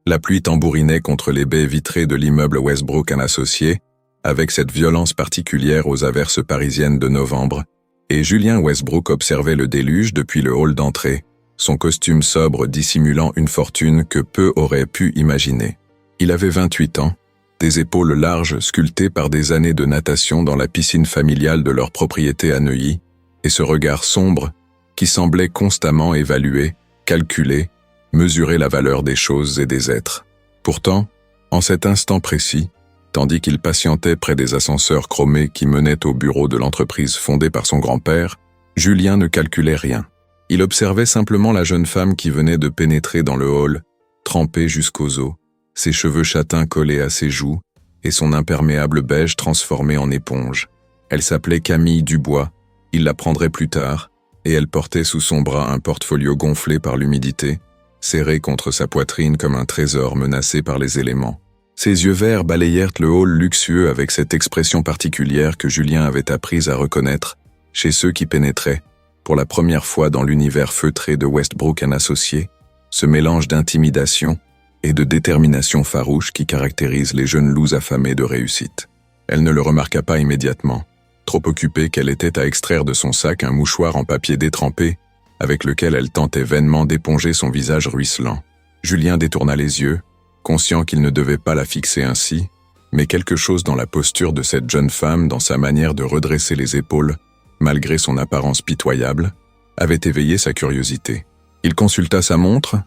La pluie tambourinait contre les baies vitrées de l'immeuble Westbrook & Associés, avec cette violence particulière aux averses parisiennes de novembre, et Julien Westbrook observait le déluge depuis le hall d'entrée, son costume sobre dissimulant une fortune que peu auraient pu imaginer. Il avait 28 ans, des épaules larges sculptées par des années de natation dans la piscine familiale de leur propriété à Neuilly, et ce regard sombre qui semblait constamment évaluer, calculer, mesurer la valeur des choses et des êtres. Pourtant, en cet instant précis, tandis qu'il patientait près des ascenseurs chromés qui menaient au bureau de l'entreprise fondée par son grand-père, Julien ne calculait rien. Il observait simplement la jeune femme qui venait de pénétrer dans le hall, trempée jusqu'aux os, ses cheveux châtains collés à ses joues et son imperméable beige transformé en éponge. Elle s'appelait Camille Dubois, il l'apprendrait plus tard, et elle portait sous son bras un portfolio gonflé par l'humidité, serré contre sa poitrine comme un trésor menacé par les éléments. Ses yeux verts balayèrent le hall luxueux avec cette expression particulière que Julien avait appris à reconnaître chez ceux qui pénétraient, pour la première fois dans l'univers feutré de Westbrook & Associés, ce mélange d'intimidation et de détermination farouche qui caractérise les jeunes loups affamés de réussite. Elle ne le remarqua pas immédiatement, trop occupée qu'elle était à extraire de son sac un mouchoir en papier détrempé, avec lequel elle tentait vainement d'éponger son visage ruisselant. Julien détourna les yeux, conscient qu'il ne devait pas la fixer ainsi, mais quelque chose dans la posture de cette jeune femme, dans sa manière de redresser les épaules, malgré son apparence pitoyable, avait éveillé sa curiosité. Il consulta sa montre,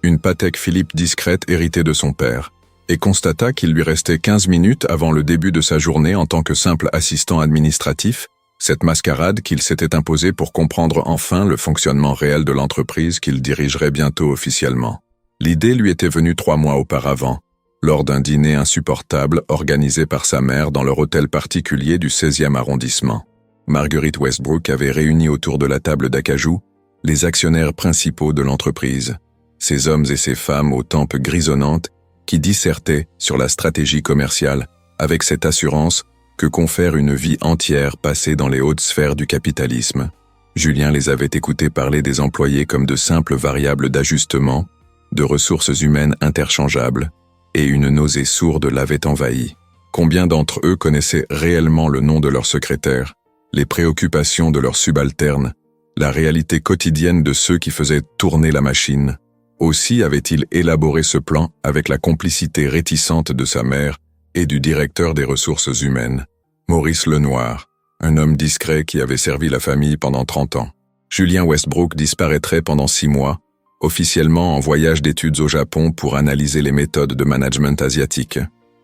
une Patek Philippe discrète héritée de son père, et constata qu'il lui restait 15 minutes avant le début de sa journée en tant que simple assistant administratif, cette mascarade qu'il s'était imposée pour comprendre enfin le fonctionnement réel de l'entreprise qu'il dirigerait bientôt officiellement. L'idée lui était venue 3 mois auparavant, lors d'un dîner insupportable organisé par sa mère dans leur hôtel particulier du 16e arrondissement. Marguerite Westbrook avait réuni autour de la table d'acajou les actionnaires principaux de l'entreprise, ces hommes et ces femmes aux tempes grisonnantes qui dissertaient sur la stratégie commerciale avec cette assurance que confère une vie entière passée dans les hautes sphères du capitalisme. Julien les avait écoutés parler des employés comme de simples variables d'ajustement, de ressources humaines interchangeables, et une nausée sourde l'avait envahi. Combien d'entre eux connaissaient réellement le nom de leur secrétaire, les préoccupations de leurs subalternes, la réalité quotidienne de ceux qui faisaient tourner la machine? Aussi avait-il élaboré ce plan avec la complicité réticente de sa mère et du directeur des ressources humaines, Maurice Lenoir, un homme discret qui avait servi la famille pendant 30 ans. Julien Westbrook disparaîtrait pendant 6 mois, officiellement en voyage d'études au Japon pour analyser les méthodes de management asiatique.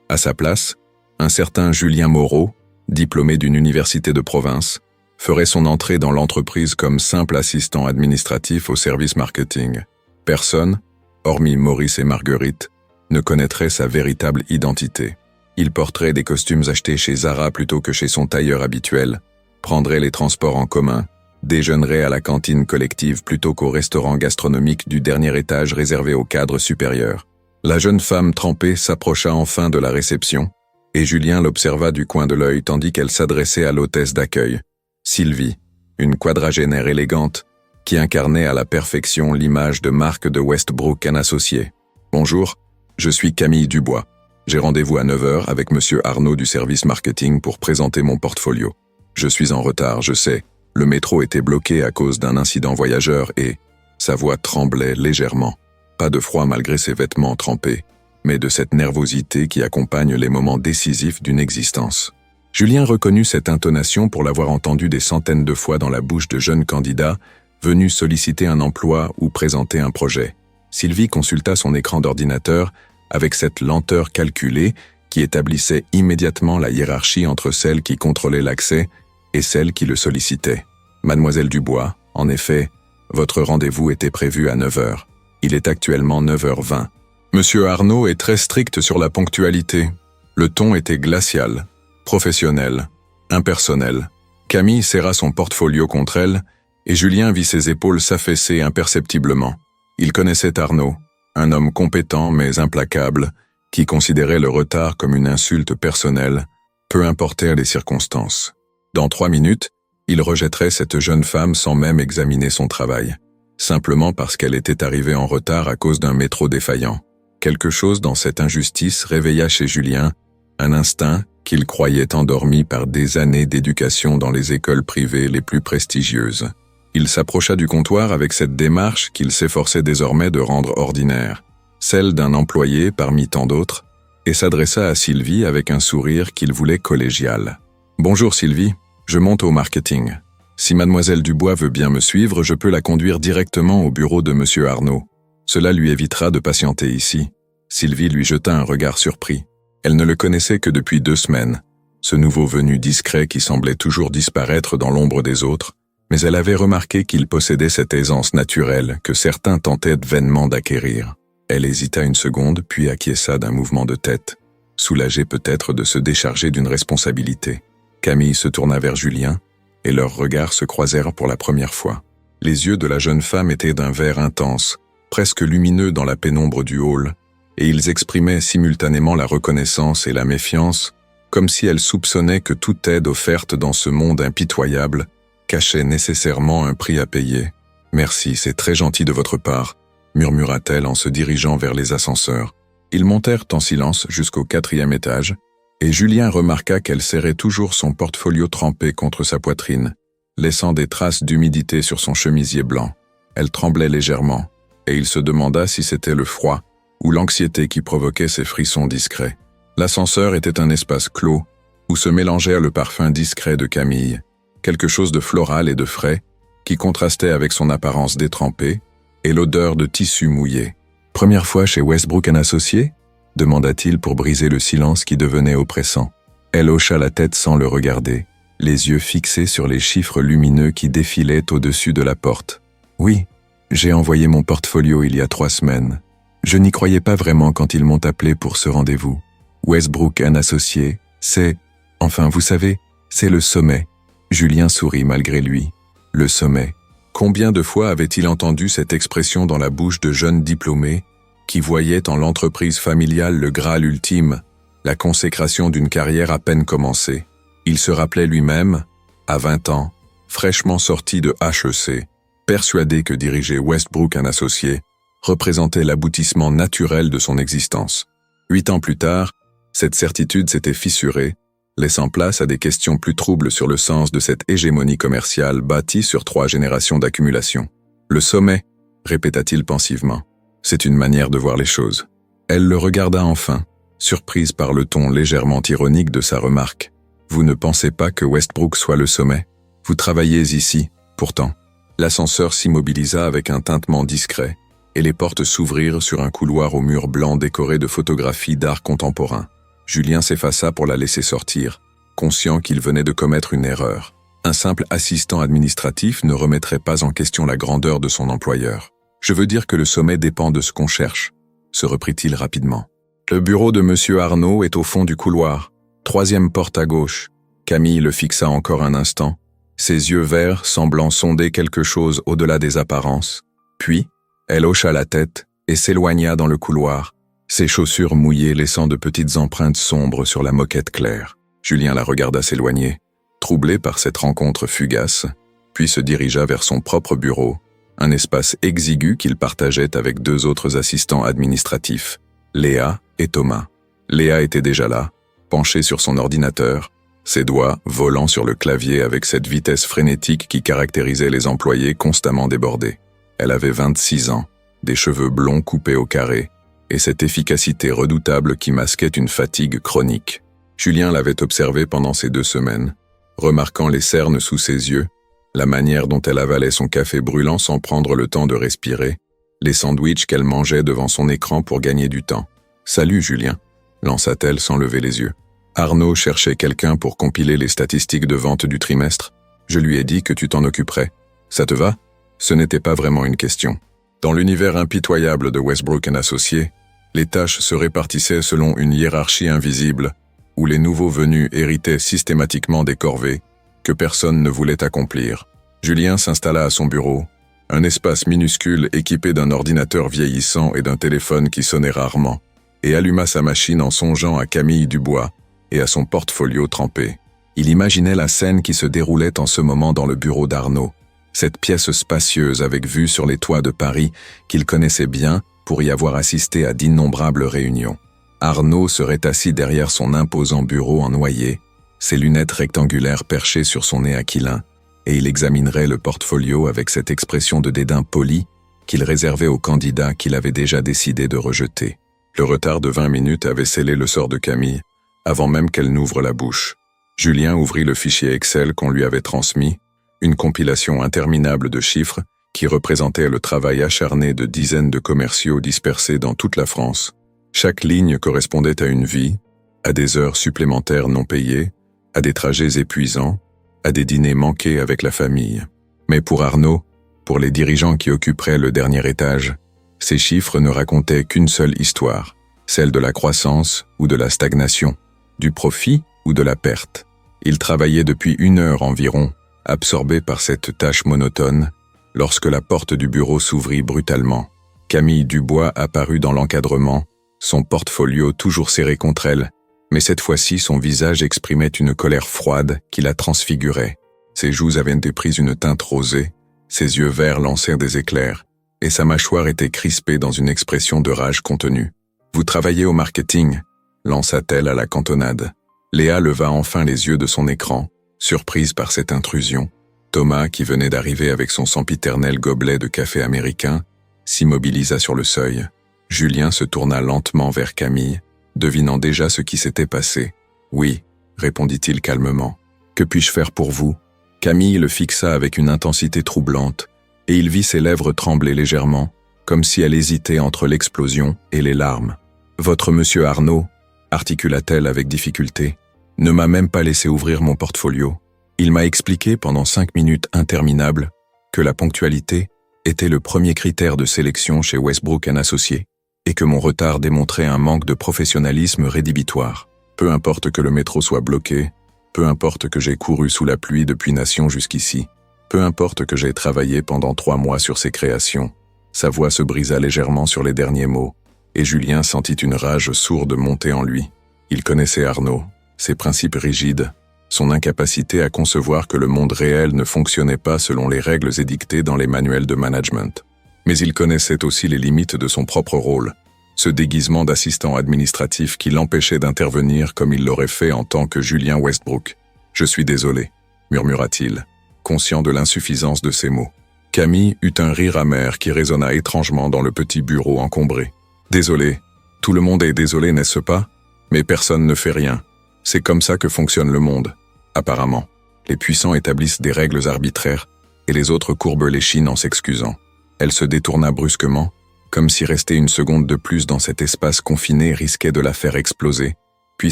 À sa place, un certain Julien Moreau, diplômé d'une université de province, ferait son entrée dans l'entreprise comme simple assistant administratif au service marketing. Personne, hormis Maurice et Marguerite, ne connaîtrait sa véritable identité. Il porterait des costumes achetés chez Zara plutôt que chez son tailleur habituel, prendrait les transports en commun, déjeunerait à la cantine collective plutôt qu'au restaurant gastronomique du dernier étage réservé aux cadres supérieurs. La jeune femme trempée s'approcha enfin de la réception, et Julien l'observa du coin de l'œil tandis qu'elle s'adressait à l'hôtesse d'accueil, Sylvie, une quadragénaire élégante, qui incarnait à la perfection l'image de marque de Westbrook & Associés. « Bonjour, je suis Camille Dubois. J'ai rendez-vous à 9h avec monsieur Arnaud du service marketing pour présenter mon portfolio. Je suis en retard, je sais. Le métro était bloqué à cause d'un incident voyageur et... » Sa voix tremblait légèrement. Pas de froid malgré ses vêtements trempés, mais de cette nervosité qui accompagne les moments décisifs d'une existence. Julien reconnut cette intonation pour l'avoir entendue des centaines de fois dans la bouche de jeunes candidats venus solliciter un emploi ou présenter un projet. Sylvie consulta son écran d'ordinateur avec cette lenteur calculée qui établissait immédiatement la hiérarchie entre celle qui contrôlait l'accès et celle qui le sollicitait. « Mademoiselle Dubois, en effet, votre rendez-vous était prévu à 9h. Il est actuellement 9h20. Monsieur Arnaud est très strict sur la ponctualité. » Le ton était glacial, professionnel, impersonnel. Camille serra son portfolio contre elle et Julien vit ses épaules s'affaisser imperceptiblement. Il connaissait Arnaud, un homme compétent mais implacable, qui considérait le retard comme une insulte personnelle, peu importèrent les circonstances. Dans 3 minutes, il rejetterait cette jeune femme sans même examiner son travail, simplement parce qu'elle était arrivée en retard à cause d'un métro défaillant. Quelque chose dans cette injustice réveilla chez Julien un instinct qu'il croyait endormi par des années d'éducation dans les écoles privées les plus prestigieuses. Il s'approcha du comptoir avec cette démarche qu'il s'efforçait désormais de rendre ordinaire, celle d'un employé parmi tant d'autres, et s'adressa à Sylvie avec un sourire qu'il voulait collégial. « Bonjour Sylvie, je monte au marketing. Si mademoiselle Dubois veut bien me suivre, je peux la conduire directement au bureau de monsieur Arnaud. Cela lui évitera de patienter ici. » Sylvie lui jeta un regard surpris. Elle ne le connaissait que depuis 2 semaines, ce nouveau venu discret qui semblait toujours disparaître dans l'ombre des autres, mais elle avait remarqué qu'il possédait cette aisance naturelle que certains tentaient vainement d'acquérir. Elle hésita une seconde, puis acquiesça d'un mouvement de tête, soulagée peut-être de se décharger d'une responsabilité. Camille se tourna vers Julien, et leurs regards se croisèrent pour la première fois. Les yeux de la jeune femme étaient d'un vert intense, presque lumineux dans la pénombre du hall, et ils exprimaient simultanément la reconnaissance et la méfiance, comme si elle soupçonnait que toute aide offerte dans ce monde impitoyable cachait nécessairement un prix à payer. « Merci, c'est très gentil de votre part », murmura-t-elle en se dirigeant vers les ascenseurs. Ils montèrent en silence jusqu'au 4e étage, et Julien remarqua qu'elle serrait toujours son portfolio trempé contre sa poitrine, laissant des traces d'humidité sur son chemisier blanc. Elle tremblait légèrement, et il se demanda si c'était le froid ou l'anxiété qui provoquait ces frissons discrets. L'ascenseur était un espace clos, où se mélangeait le parfum discret de Camille, quelque chose de floral et de frais, qui contrastait avec son apparence détrempée, et l'odeur de tissu mouillé. « Première fois chez Westbrook & Associés ?» demanda-t-il pour briser le silence qui devenait oppressant. Elle hocha la tête sans le regarder, les yeux fixés sur les chiffres lumineux qui défilaient au-dessus de la porte. « Oui, j'ai envoyé mon portfolio il y a 3 semaines. Je n'y croyais pas vraiment quand ils m'ont appelé pour ce rendez-vous. Westbrook & Associés, c'est... Enfin, vous savez, c'est le sommet. » Julien sourit malgré lui. Le sommet. Combien de fois avait-il entendu cette expression dans la bouche de jeunes diplômés qui voyaient en l'entreprise familiale le Graal ultime, la consécration d'une carrière à peine commencée. Il se rappelait lui-même, à 20 ans, fraîchement sorti de HEC, persuadé que diriger Westbrook & Associés représentait l'aboutissement naturel de son existence. 8 ans plus tard, cette certitude s'était fissurée, laissant place à des questions plus troubles sur le sens de cette hégémonie commerciale bâtie sur 3 générations d'accumulation. « Le sommet », répéta-t-il pensivement. « C'est une manière de voir les choses. » Elle le regarda enfin, surprise par le ton légèrement ironique de sa remarque. « Vous ne pensez pas que Westbrook soit le sommet? Vous travaillez ici, pourtant. » L'ascenseur s'immobilisa avec un tintement discret, et les portes s'ouvrirent sur un couloir aux murs blancs décoré de photographies d'art contemporain. Julien s'effaça pour la laisser sortir, conscient qu'il venait de commettre une erreur. Un simple assistant administratif ne remettrait pas en question la grandeur de son employeur. « Je veux dire que le sommet dépend de ce qu'on cherche », se reprit-il rapidement. « Le bureau de monsieur Arnaud est au fond du couloir, 3e porte à gauche. » Camille le fixa encore un instant, ses yeux verts semblant sonder quelque chose au-delà des apparences. Puis, elle hocha la tête et s'éloigna dans le couloir, ses chaussures mouillées laissant de petites empreintes sombres sur la moquette claire. Julien la regarda s'éloigner, troublé par cette rencontre fugace, puis se dirigea vers son propre bureau, un espace exigu qu'il partageait avec 2 autres assistants administratifs, Léa et Thomas. Léa était déjà là, penchée sur son ordinateur, ses doigts volant sur le clavier avec cette vitesse frénétique qui caractérisait les employés constamment débordés. Elle avait 26 ans, des cheveux blonds coupés au carré, et cette efficacité redoutable qui masquait une fatigue chronique. Julien l'avait observée pendant ces 2 semaines, remarquant les cernes sous ses yeux, la manière dont elle avalait son café brûlant sans prendre le temps de respirer, les sandwichs qu'elle mangeait devant son écran pour gagner du temps. « Salut, Julien », lança-t-elle sans lever les yeux. Arnaud cherchait quelqu'un pour compiler les statistiques de vente du trimestre. Je lui ai dit que tu t'en occuperais. Ça te va ? Ce n'était pas vraiment une question. Dans l'univers impitoyable de Westbrook & Associés, les tâches se répartissaient selon une hiérarchie invisible, où les nouveaux venus héritaient systématiquement des corvées que personne ne voulait accomplir. Julien s'installa à son bureau, un espace minuscule équipé d'un ordinateur vieillissant et d'un téléphone qui sonnait rarement, et alluma sa machine en songeant à Camille Dubois et à son portfolio trempé. Il imaginait la scène qui se déroulait en ce moment dans le bureau d'Arnaud, cette pièce spacieuse avec vue sur les toits de Paris qu'il connaissait bien pour y avoir assisté à d'innombrables réunions. Arnaud serait assis derrière son imposant bureau en noyer, ses lunettes rectangulaires perchées sur son nez aquilin, et il examinerait le portfolio avec cette expression de dédain poli qu'il réservait aux candidats qu'il avait déjà décidé de rejeter. Le retard de 20 minutes avait scellé le sort de Camille, avant même qu'elle n'ouvre la bouche. Julien ouvrit le fichier Excel qu'on lui avait transmis, une compilation interminable de chiffres qui représentait le travail acharné de dizaines de commerciaux dispersés dans toute la France. Chaque ligne correspondait à une vie, à des heures supplémentaires non payées, à des trajets épuisants, à des dîners manqués avec la famille. Mais pour Arnaud, pour les dirigeants qui occuperaient le dernier étage, ces chiffres ne racontaient qu'une seule histoire, celle de la croissance ou de la stagnation, du profit ou de la perte. Il travaillait depuis 1 heure environ, absorbé par cette tâche monotone, lorsque la porte du bureau s'ouvrit brutalement. Camille Dubois apparut dans l'encadrement, son portfolio toujours serré contre elle, mais cette fois-ci son visage exprimait une colère froide qui la transfigurait. Ses joues avaient pris une teinte rosée, ses yeux verts lancèrent des éclairs, et sa mâchoire était crispée dans une expression de rage contenue. « Vous travaillez au marketing ?» lança-t-elle à la cantonade. Léa leva enfin les yeux de son écran, surprise par cette intrusion. Thomas, qui venait d'arriver avec son sempiternel gobelet de café américain, s'immobilisa sur le seuil. Julien se tourna lentement vers Camille, devinant déjà ce qui s'était passé. « Oui », répondit-il calmement. « Que puis-je faire pour vous ?» Camille le fixa avec une intensité troublante, et il vit ses lèvres trembler légèrement, comme si elle hésitait entre l'explosion et les larmes. « Votre monsieur Arnaud », articula-t-elle avec difficulté, « ne m'a même pas laissé ouvrir mon portfolio. Il m'a expliqué pendant 5 minutes interminables que la ponctualité était le premier critère de sélection chez Westbrook & Associés et que mon retard démontrait un manque de professionnalisme rédhibitoire. Peu importe que le métro soit bloqué, peu importe que j'ai couru sous la pluie depuis Nation jusqu'ici, peu importe que j'ai travaillé pendant 3 mois sur ces créations. » Sa voix se brisa légèrement sur les derniers mots, et Julien sentit une rage sourde monter en lui. Il connaissait Arnaud, ses principes rigides, son incapacité à concevoir que le monde réel ne fonctionnait pas selon les règles édictées dans les manuels de management. Mais il connaissait aussi les limites de son propre rôle, ce déguisement d'assistant administratif qui l'empêchait d'intervenir comme il l'aurait fait en tant que Julien Westbrook. « Je suis désolé », murmura-t-il, conscient de l'insuffisance de ses mots. Camille eut un rire amer qui résonna étrangement dans le petit bureau encombré. « Désolé. Tout le monde est désolé, n'est-ce pas? Mais personne ne fait rien. C'est comme ça que fonctionne le monde. Apparemment, les puissants établissent des règles arbitraires et les autres courbent l'échine en s'excusant. » Elle se détourna brusquement, comme si rester une seconde de plus dans cet espace confiné risquait de la faire exploser, puis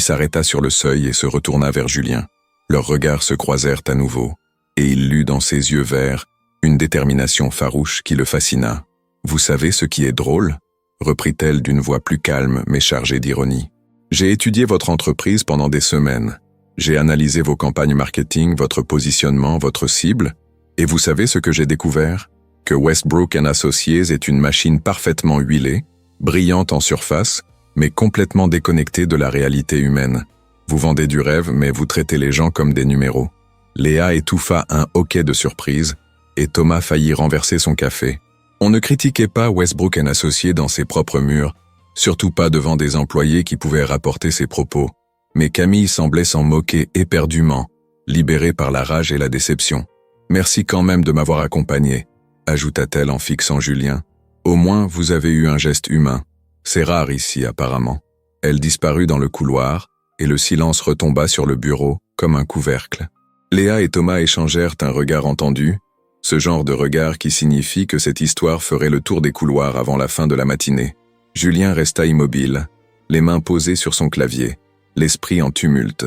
s'arrêta sur le seuil et se retourna vers Julien. Leurs regards se croisèrent à nouveau, et il lut dans ses yeux verts une détermination farouche qui le fascina. « Vous savez ce qui est drôle ?» reprit-elle d'une voix plus calme mais chargée d'ironie. « J'ai étudié votre entreprise pendant des semaines. J'ai analysé vos campagnes marketing, votre positionnement, votre cible, et vous savez ce que j'ai découvert ? Que Westbrook & Associés est une machine parfaitement huilée, brillante en surface, mais complètement déconnectée de la réalité humaine. Vous vendez du rêve, mais vous traitez les gens comme des numéros. » Léa étouffa un hoquet de surprise, et Thomas faillit renverser son café. On ne critiquait pas Westbrook & Associés dans ses propres murs, surtout pas devant des employés qui pouvaient rapporter ses propos. Mais Camille semblait s'en moquer éperdument, libérée par la rage et la déception. « Merci quand même de m'avoir accompagné, » ajouta-t-elle en fixant Julien. « Au moins, vous avez eu un geste humain. C'est rare ici, apparemment. » Elle disparut dans le couloir, et le silence retomba sur le bureau, comme un couvercle. Léa et Thomas échangèrent un regard entendu, ce genre de regard qui signifie que cette histoire ferait le tour des couloirs avant la fin de la matinée. Julien resta immobile, les mains posées sur son clavier, l'esprit en tumulte.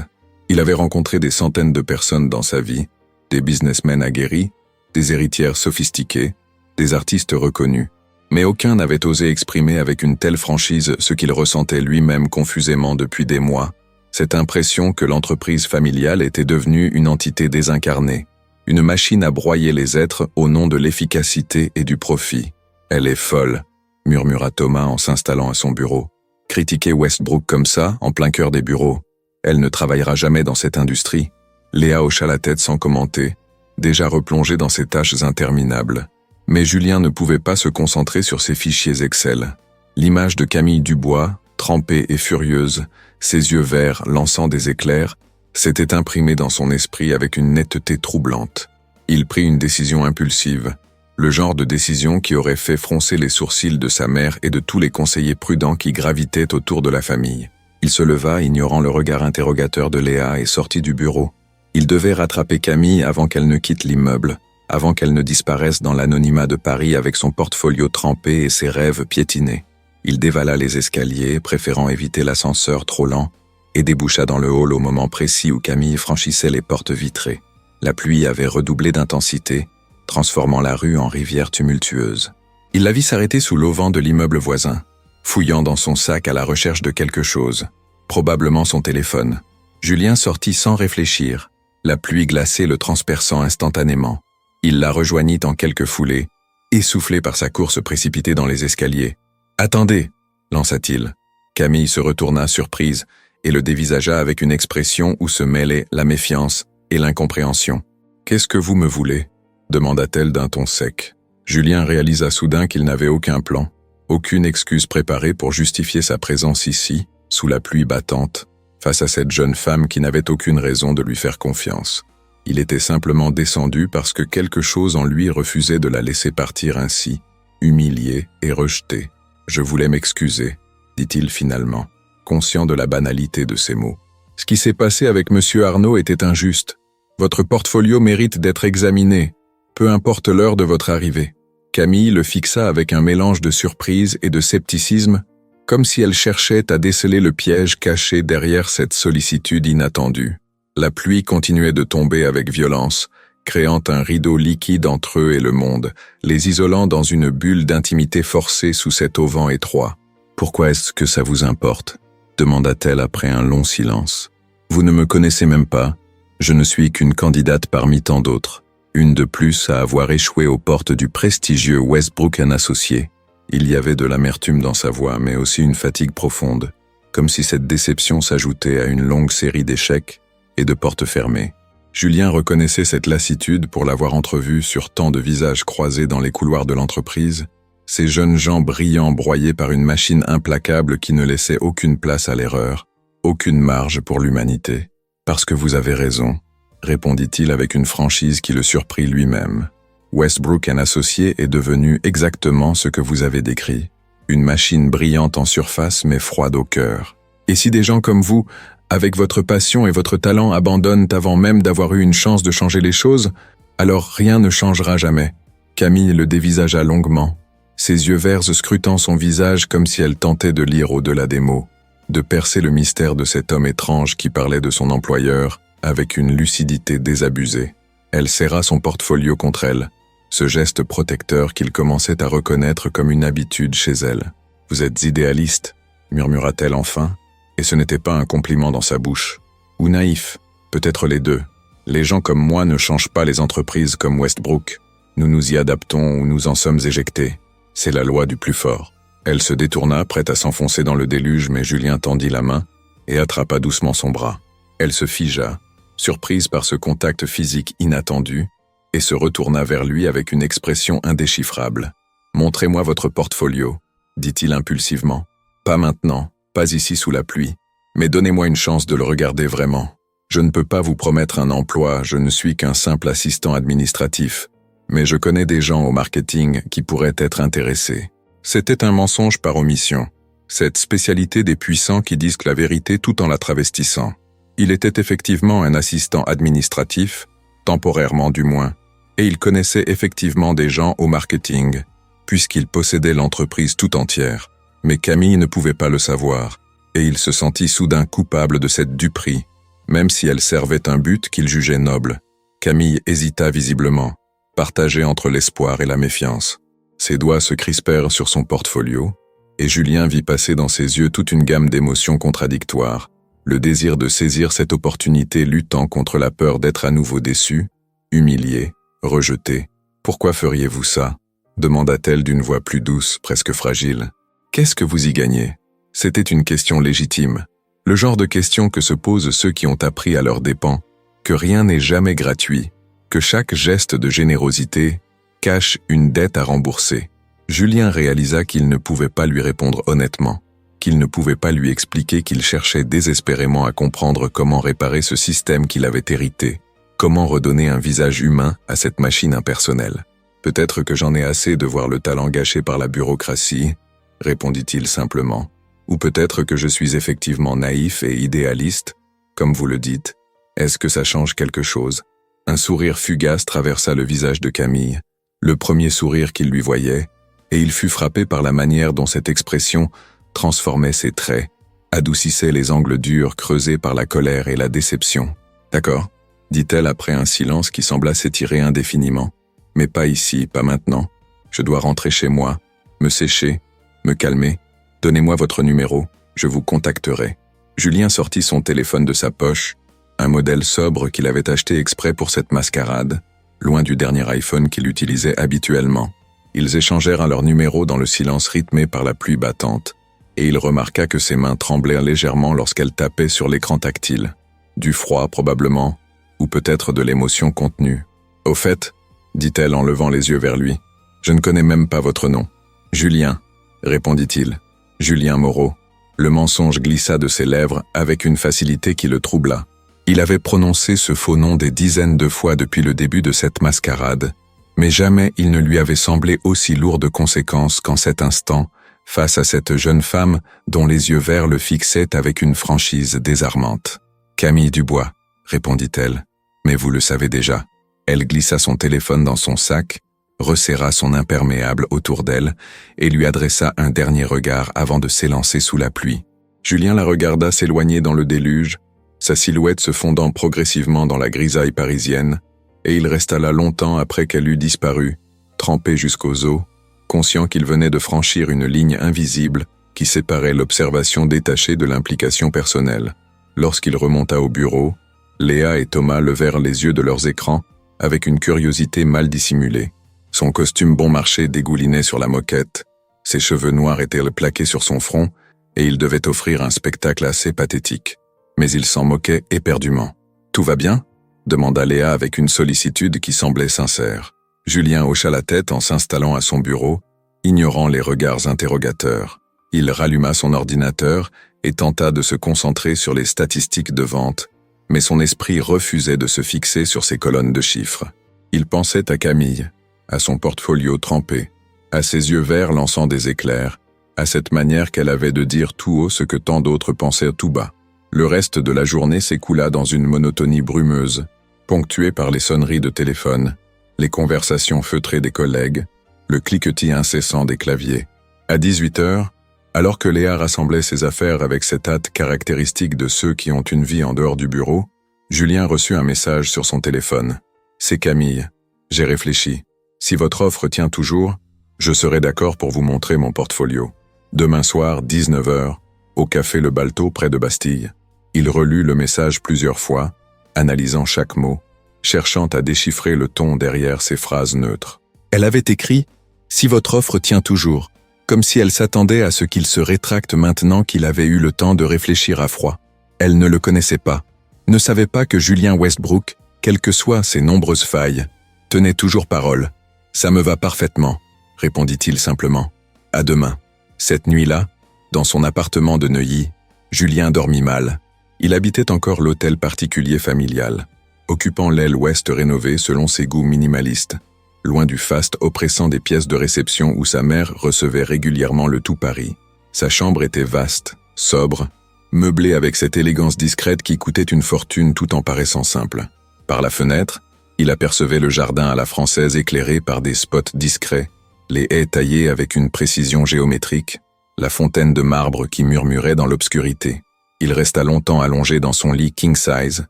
Il avait rencontré des centaines de personnes dans sa vie, des businessmen aguerris, des héritières sophistiquées, des artistes reconnus. Mais aucun n'avait osé exprimer avec une telle franchise ce qu'il ressentait lui-même confusément depuis des mois, cette impression que l'entreprise familiale était devenue une entité désincarnée, une machine à broyer les êtres au nom de l'efficacité et du profit. « Elle est folle », murmura Thomas en s'installant à son bureau. « Critiquer Westbrook comme ça, en plein cœur des bureaux. Elle ne travaillera jamais dans cette industrie. » Léa hocha la tête sans commenter, déjà replongée dans ses tâches interminables. Mais Julien ne pouvait pas se concentrer sur ses fichiers Excel. L'image de Camille Dubois, trempée et furieuse, ses yeux verts lançant des éclairs, s'était imprimée dans son esprit avec une netteté troublante. Il prit une décision impulsive, le genre de décision qui aurait fait froncer les sourcils de sa mère et de tous les conseillers prudents qui gravitaient autour de la famille. Il se leva, ignorant le regard interrogateur de Léa, et sortit du bureau. Il devait rattraper Camille avant qu'elle ne quitte l'immeuble, avant qu'elle ne disparaisse dans l'anonymat de Paris avec son portfolio trempé et ses rêves piétinés. Il dévala les escaliers, préférant éviter l'ascenseur trop lent, et déboucha dans le hall au moment précis où Camille franchissait les portes vitrées. La pluie avait redoublé d'intensité, transformant la rue en rivière tumultueuse. Il la vit s'arrêter sous l'auvent de l'immeuble voisin, fouillant dans son sac à la recherche de quelque chose, probablement son téléphone. Julien sortit sans réfléchir, la pluie glacée le transperçant instantanément. Il la rejoignit en quelques foulées, essoufflé par sa course précipitée dans les escaliers. « Attendez !» lança-t-il. Camille se retourna surprise et le dévisagea avec une expression où se mêlaient la méfiance et l'incompréhension. « Qu'est-ce que vous me voulez ?» demanda-t-elle d'un ton sec. Julien réalisa soudain qu'il n'avait aucun plan, aucune excuse préparée pour justifier sa présence ici, sous la pluie battante, face à cette jeune femme qui n'avait aucune raison de lui faire confiance. Il était simplement descendu parce que quelque chose en lui refusait de la laisser partir ainsi, humiliée et rejetée. « Je voulais m'excuser », dit-il finalement, conscient de la banalité de ses mots. « Ce qui s'est passé avec M. Arnaud était injuste. Votre portfolio mérite d'être examiné, peu importe l'heure de votre arrivée. » Camille le fixa avec un mélange de surprise et de scepticisme, comme si elle cherchait à déceler le piège caché derrière cette sollicitude inattendue. La pluie continuait de tomber avec violence, créant un rideau liquide entre eux et le monde, les isolant dans une bulle d'intimité forcée sous cet auvent étroit. « Pourquoi est-ce que ça vous importe ?» demanda-t-elle après un long silence. « Vous ne me connaissez même pas. Je ne suis qu'une candidate parmi tant d'autres. Une de plus à avoir échoué aux portes du prestigieux Westbrook & Associés. » Il y avait de l'amertume dans sa voix, mais aussi une fatigue profonde, comme si cette déception s'ajoutait à une longue série d'échecs et de portes fermées. Julien reconnaissait cette lassitude pour l'avoir entrevue sur tant de visages croisés dans les couloirs de l'entreprise, ces jeunes gens brillants broyés par une machine implacable qui ne laissait aucune place à l'erreur, aucune marge pour l'humanité. « Parce que vous avez raison », répondit-il avec une franchise qui le surprit lui-même. Westbrook & Associés est devenu exactement ce que vous avez décrit. Une machine brillante en surface mais froide au cœur. Et si des gens comme vous, avec votre passion et votre talent, abandonnent avant même d'avoir eu une chance de changer les choses, alors rien ne changera jamais. Camille le dévisagea longuement, ses yeux verts scrutant son visage comme si elle tentait de lire au-delà des mots, de percer le mystère de cet homme étrange qui parlait de son employeur avec une lucidité désabusée. Elle serra son portfolio contre elle, ce geste protecteur qu'il commençait à reconnaître comme une habitude chez elle. « Vous êtes idéaliste », murmura-t-elle enfin, et ce n'était pas un compliment dans sa bouche. Ou naïf, peut-être les deux. Les gens comme moi ne changent pas les entreprises comme Westbrook. Nous nous y adaptons ou nous en sommes éjectés. C'est la loi du plus fort. Elle se détourna, prête à s'enfoncer dans le déluge, mais Julien tendit la main et attrapa doucement son bras. Elle se figea, surprise par ce contact physique inattendu, et se retourna vers lui avec une expression indéchiffrable. « Montrez-moi votre portfolio », dit-il impulsivement. « Pas maintenant, pas ici sous la pluie, mais donnez-moi une chance de le regarder vraiment. Je ne peux pas vous promettre un emploi, je ne suis qu'un simple assistant administratif, mais je connais des gens au marketing qui pourraient être intéressés. » C'était un mensonge par omission, cette spécialité des puissants qui disent la vérité tout en la travestissant. Il était effectivement un assistant administratif, temporairement du moins, et il connaissait effectivement des gens au marketing, puisqu'il possédait l'entreprise tout entière. Mais Camille ne pouvait pas le savoir, et il se sentit soudain coupable de cette duperie, même si elle servait un but qu'il jugeait noble. Camille hésita visiblement, partagé entre l'espoir et la méfiance. Ses doigts se crispèrent sur son portfolio, et Julien vit passer dans ses yeux toute une gamme d'émotions contradictoires, le désir de saisir cette opportunité luttant contre la peur d'être à nouveau déçu, humilié, rejeté. « Pourquoi feriez-vous ça ?» demanda-t-elle d'une voix plus douce, presque fragile. « Qu'est-ce que vous y gagnez ?» C'était une question légitime, le genre de question que se posent ceux qui ont appris à leurs dépens, que rien n'est jamais gratuit, que chaque geste de générosité cache une dette à rembourser. Julien réalisa qu'il ne pouvait pas lui répondre honnêtement, qu'il ne pouvait pas lui expliquer qu'il cherchait désespérément à comprendre comment réparer ce système qu'il avait hérité, comment redonner un visage humain à cette machine impersonnelle. « Peut-être que j'en ai assez de voir le talent gâché par la bureaucratie, » répondit-il simplement. « Ou peut-être que je suis effectivement naïf et idéaliste, comme vous le dites. Est-ce que ça change quelque chose ?» Un sourire fugace traversa le visage de Camille, le premier sourire qu'il lui voyait, et il fut frappé par la manière dont cette expression transformait ses traits, adoucissait les angles durs creusés par la colère et la déception. « D'accord, » dit-elle après un silence qui sembla s'étirer indéfiniment. « Mais pas ici, pas maintenant. Je dois rentrer chez moi, me sécher, me calmer. Donnez-moi votre numéro, je vous contacterai. » Julien sortit son téléphone de sa poche, un modèle sobre qu'il avait acheté exprès pour cette mascarade, loin du dernier iPhone qu'il utilisait habituellement. Ils échangèrent leur numéro dans le silence rythmé par la pluie battante, et il remarqua que ses mains tremblaient légèrement lorsqu'elles tapaient sur l'écran tactile. Du froid, probablement, ou peut-être de l'émotion contenue. « Au fait, » dit-elle en levant les yeux vers lui, « je ne connais même pas votre nom. »« Julien, » répondit-il. « Julien Moreau. » Le mensonge glissa de ses lèvres avec une facilité qui le troubla. Il avait prononcé ce faux nom des dizaines de fois depuis le début de cette mascarade, mais jamais il ne lui avait semblé aussi lourd de conséquences qu'en cet instant, face à cette jeune femme dont les yeux verts le fixaient avec une franchise désarmante. « Camille Dubois, » répondit-elle, « mais vous le savez déjà. » Elle glissa son téléphone dans son sac, resserra son imperméable autour d'elle et lui adressa un dernier regard avant de s'élancer sous la pluie. Julien la regarda s'éloigner dans le déluge, sa silhouette se fondant progressivement dans la grisaille parisienne, et il resta là longtemps après qu'elle eut disparu, trempé jusqu'aux os, conscient qu'il venait de franchir une ligne invisible qui séparait l'observation détachée de l'implication personnelle. Lorsqu'il remonta au bureau, Léa et Thomas levèrent les yeux de leurs écrans avec une curiosité mal dissimulée. Son costume bon marché dégoulinait sur la moquette, ses cheveux noirs étaient plaqués sur son front, et il devait offrir un spectacle assez pathétique. Mais il s'en moquait éperdument. « Tout va bien ?» demanda Léa avec une sollicitude qui semblait sincère. Julien hocha la tête en s'installant à son bureau, ignorant les regards interrogateurs. Il ralluma son ordinateur et tenta de se concentrer sur les statistiques de vente, mais son esprit refusait de se fixer sur ces colonnes de chiffres. Il pensait à Camille, à son portfolio trempé, à ses yeux verts lançant des éclairs, à cette manière qu'elle avait de dire tout haut ce que tant d'autres pensaient tout bas. Le reste de la journée s'écoula dans une monotonie brumeuse, ponctuée par les sonneries de téléphone, les conversations feutrées des collègues, le cliquetis incessant des claviers. À 18h, alors que Léa rassemblait ses affaires avec cette hâte caractéristique de ceux qui ont une vie en dehors du bureau, Julien reçut un message sur son téléphone. « C'est Camille. J'ai réfléchi. Si votre offre tient toujours, je serai d'accord pour vous montrer mon portfolio. Demain soir, 19h, au café Le Balto près de Bastille. » Il relut le message plusieurs fois, analysant chaque mot, cherchant à déchiffrer le ton derrière ces phrases neutres. Elle avait écrit « Si votre offre tient toujours », comme si elle s'attendait à ce qu'il se rétracte maintenant qu'il avait eu le temps de réfléchir à froid. Elle ne le connaissait pas, ne savait pas que Julien Westbrook, quelles que soient ses nombreuses failles, tenait toujours parole. « Ça me va parfaitement », répondit-il simplement. « À demain. » Cette nuit-là, dans son appartement de Neuilly, Julien dormit mal. Il habitait encore l'hôtel particulier familial, occupant l'aile ouest rénovée selon ses goûts minimalistes, loin du faste oppressant des pièces de réception où sa mère recevait régulièrement le tout Paris. Sa chambre était vaste, sobre, meublée avec cette élégance discrète qui coûtait une fortune tout en paraissant simple. Par la fenêtre, il apercevait le jardin à la française éclairé par des spots discrets, les haies taillées avec une précision géométrique, la fontaine de marbre qui murmurait dans l'obscurité. Il resta longtemps allongé dans son lit king size,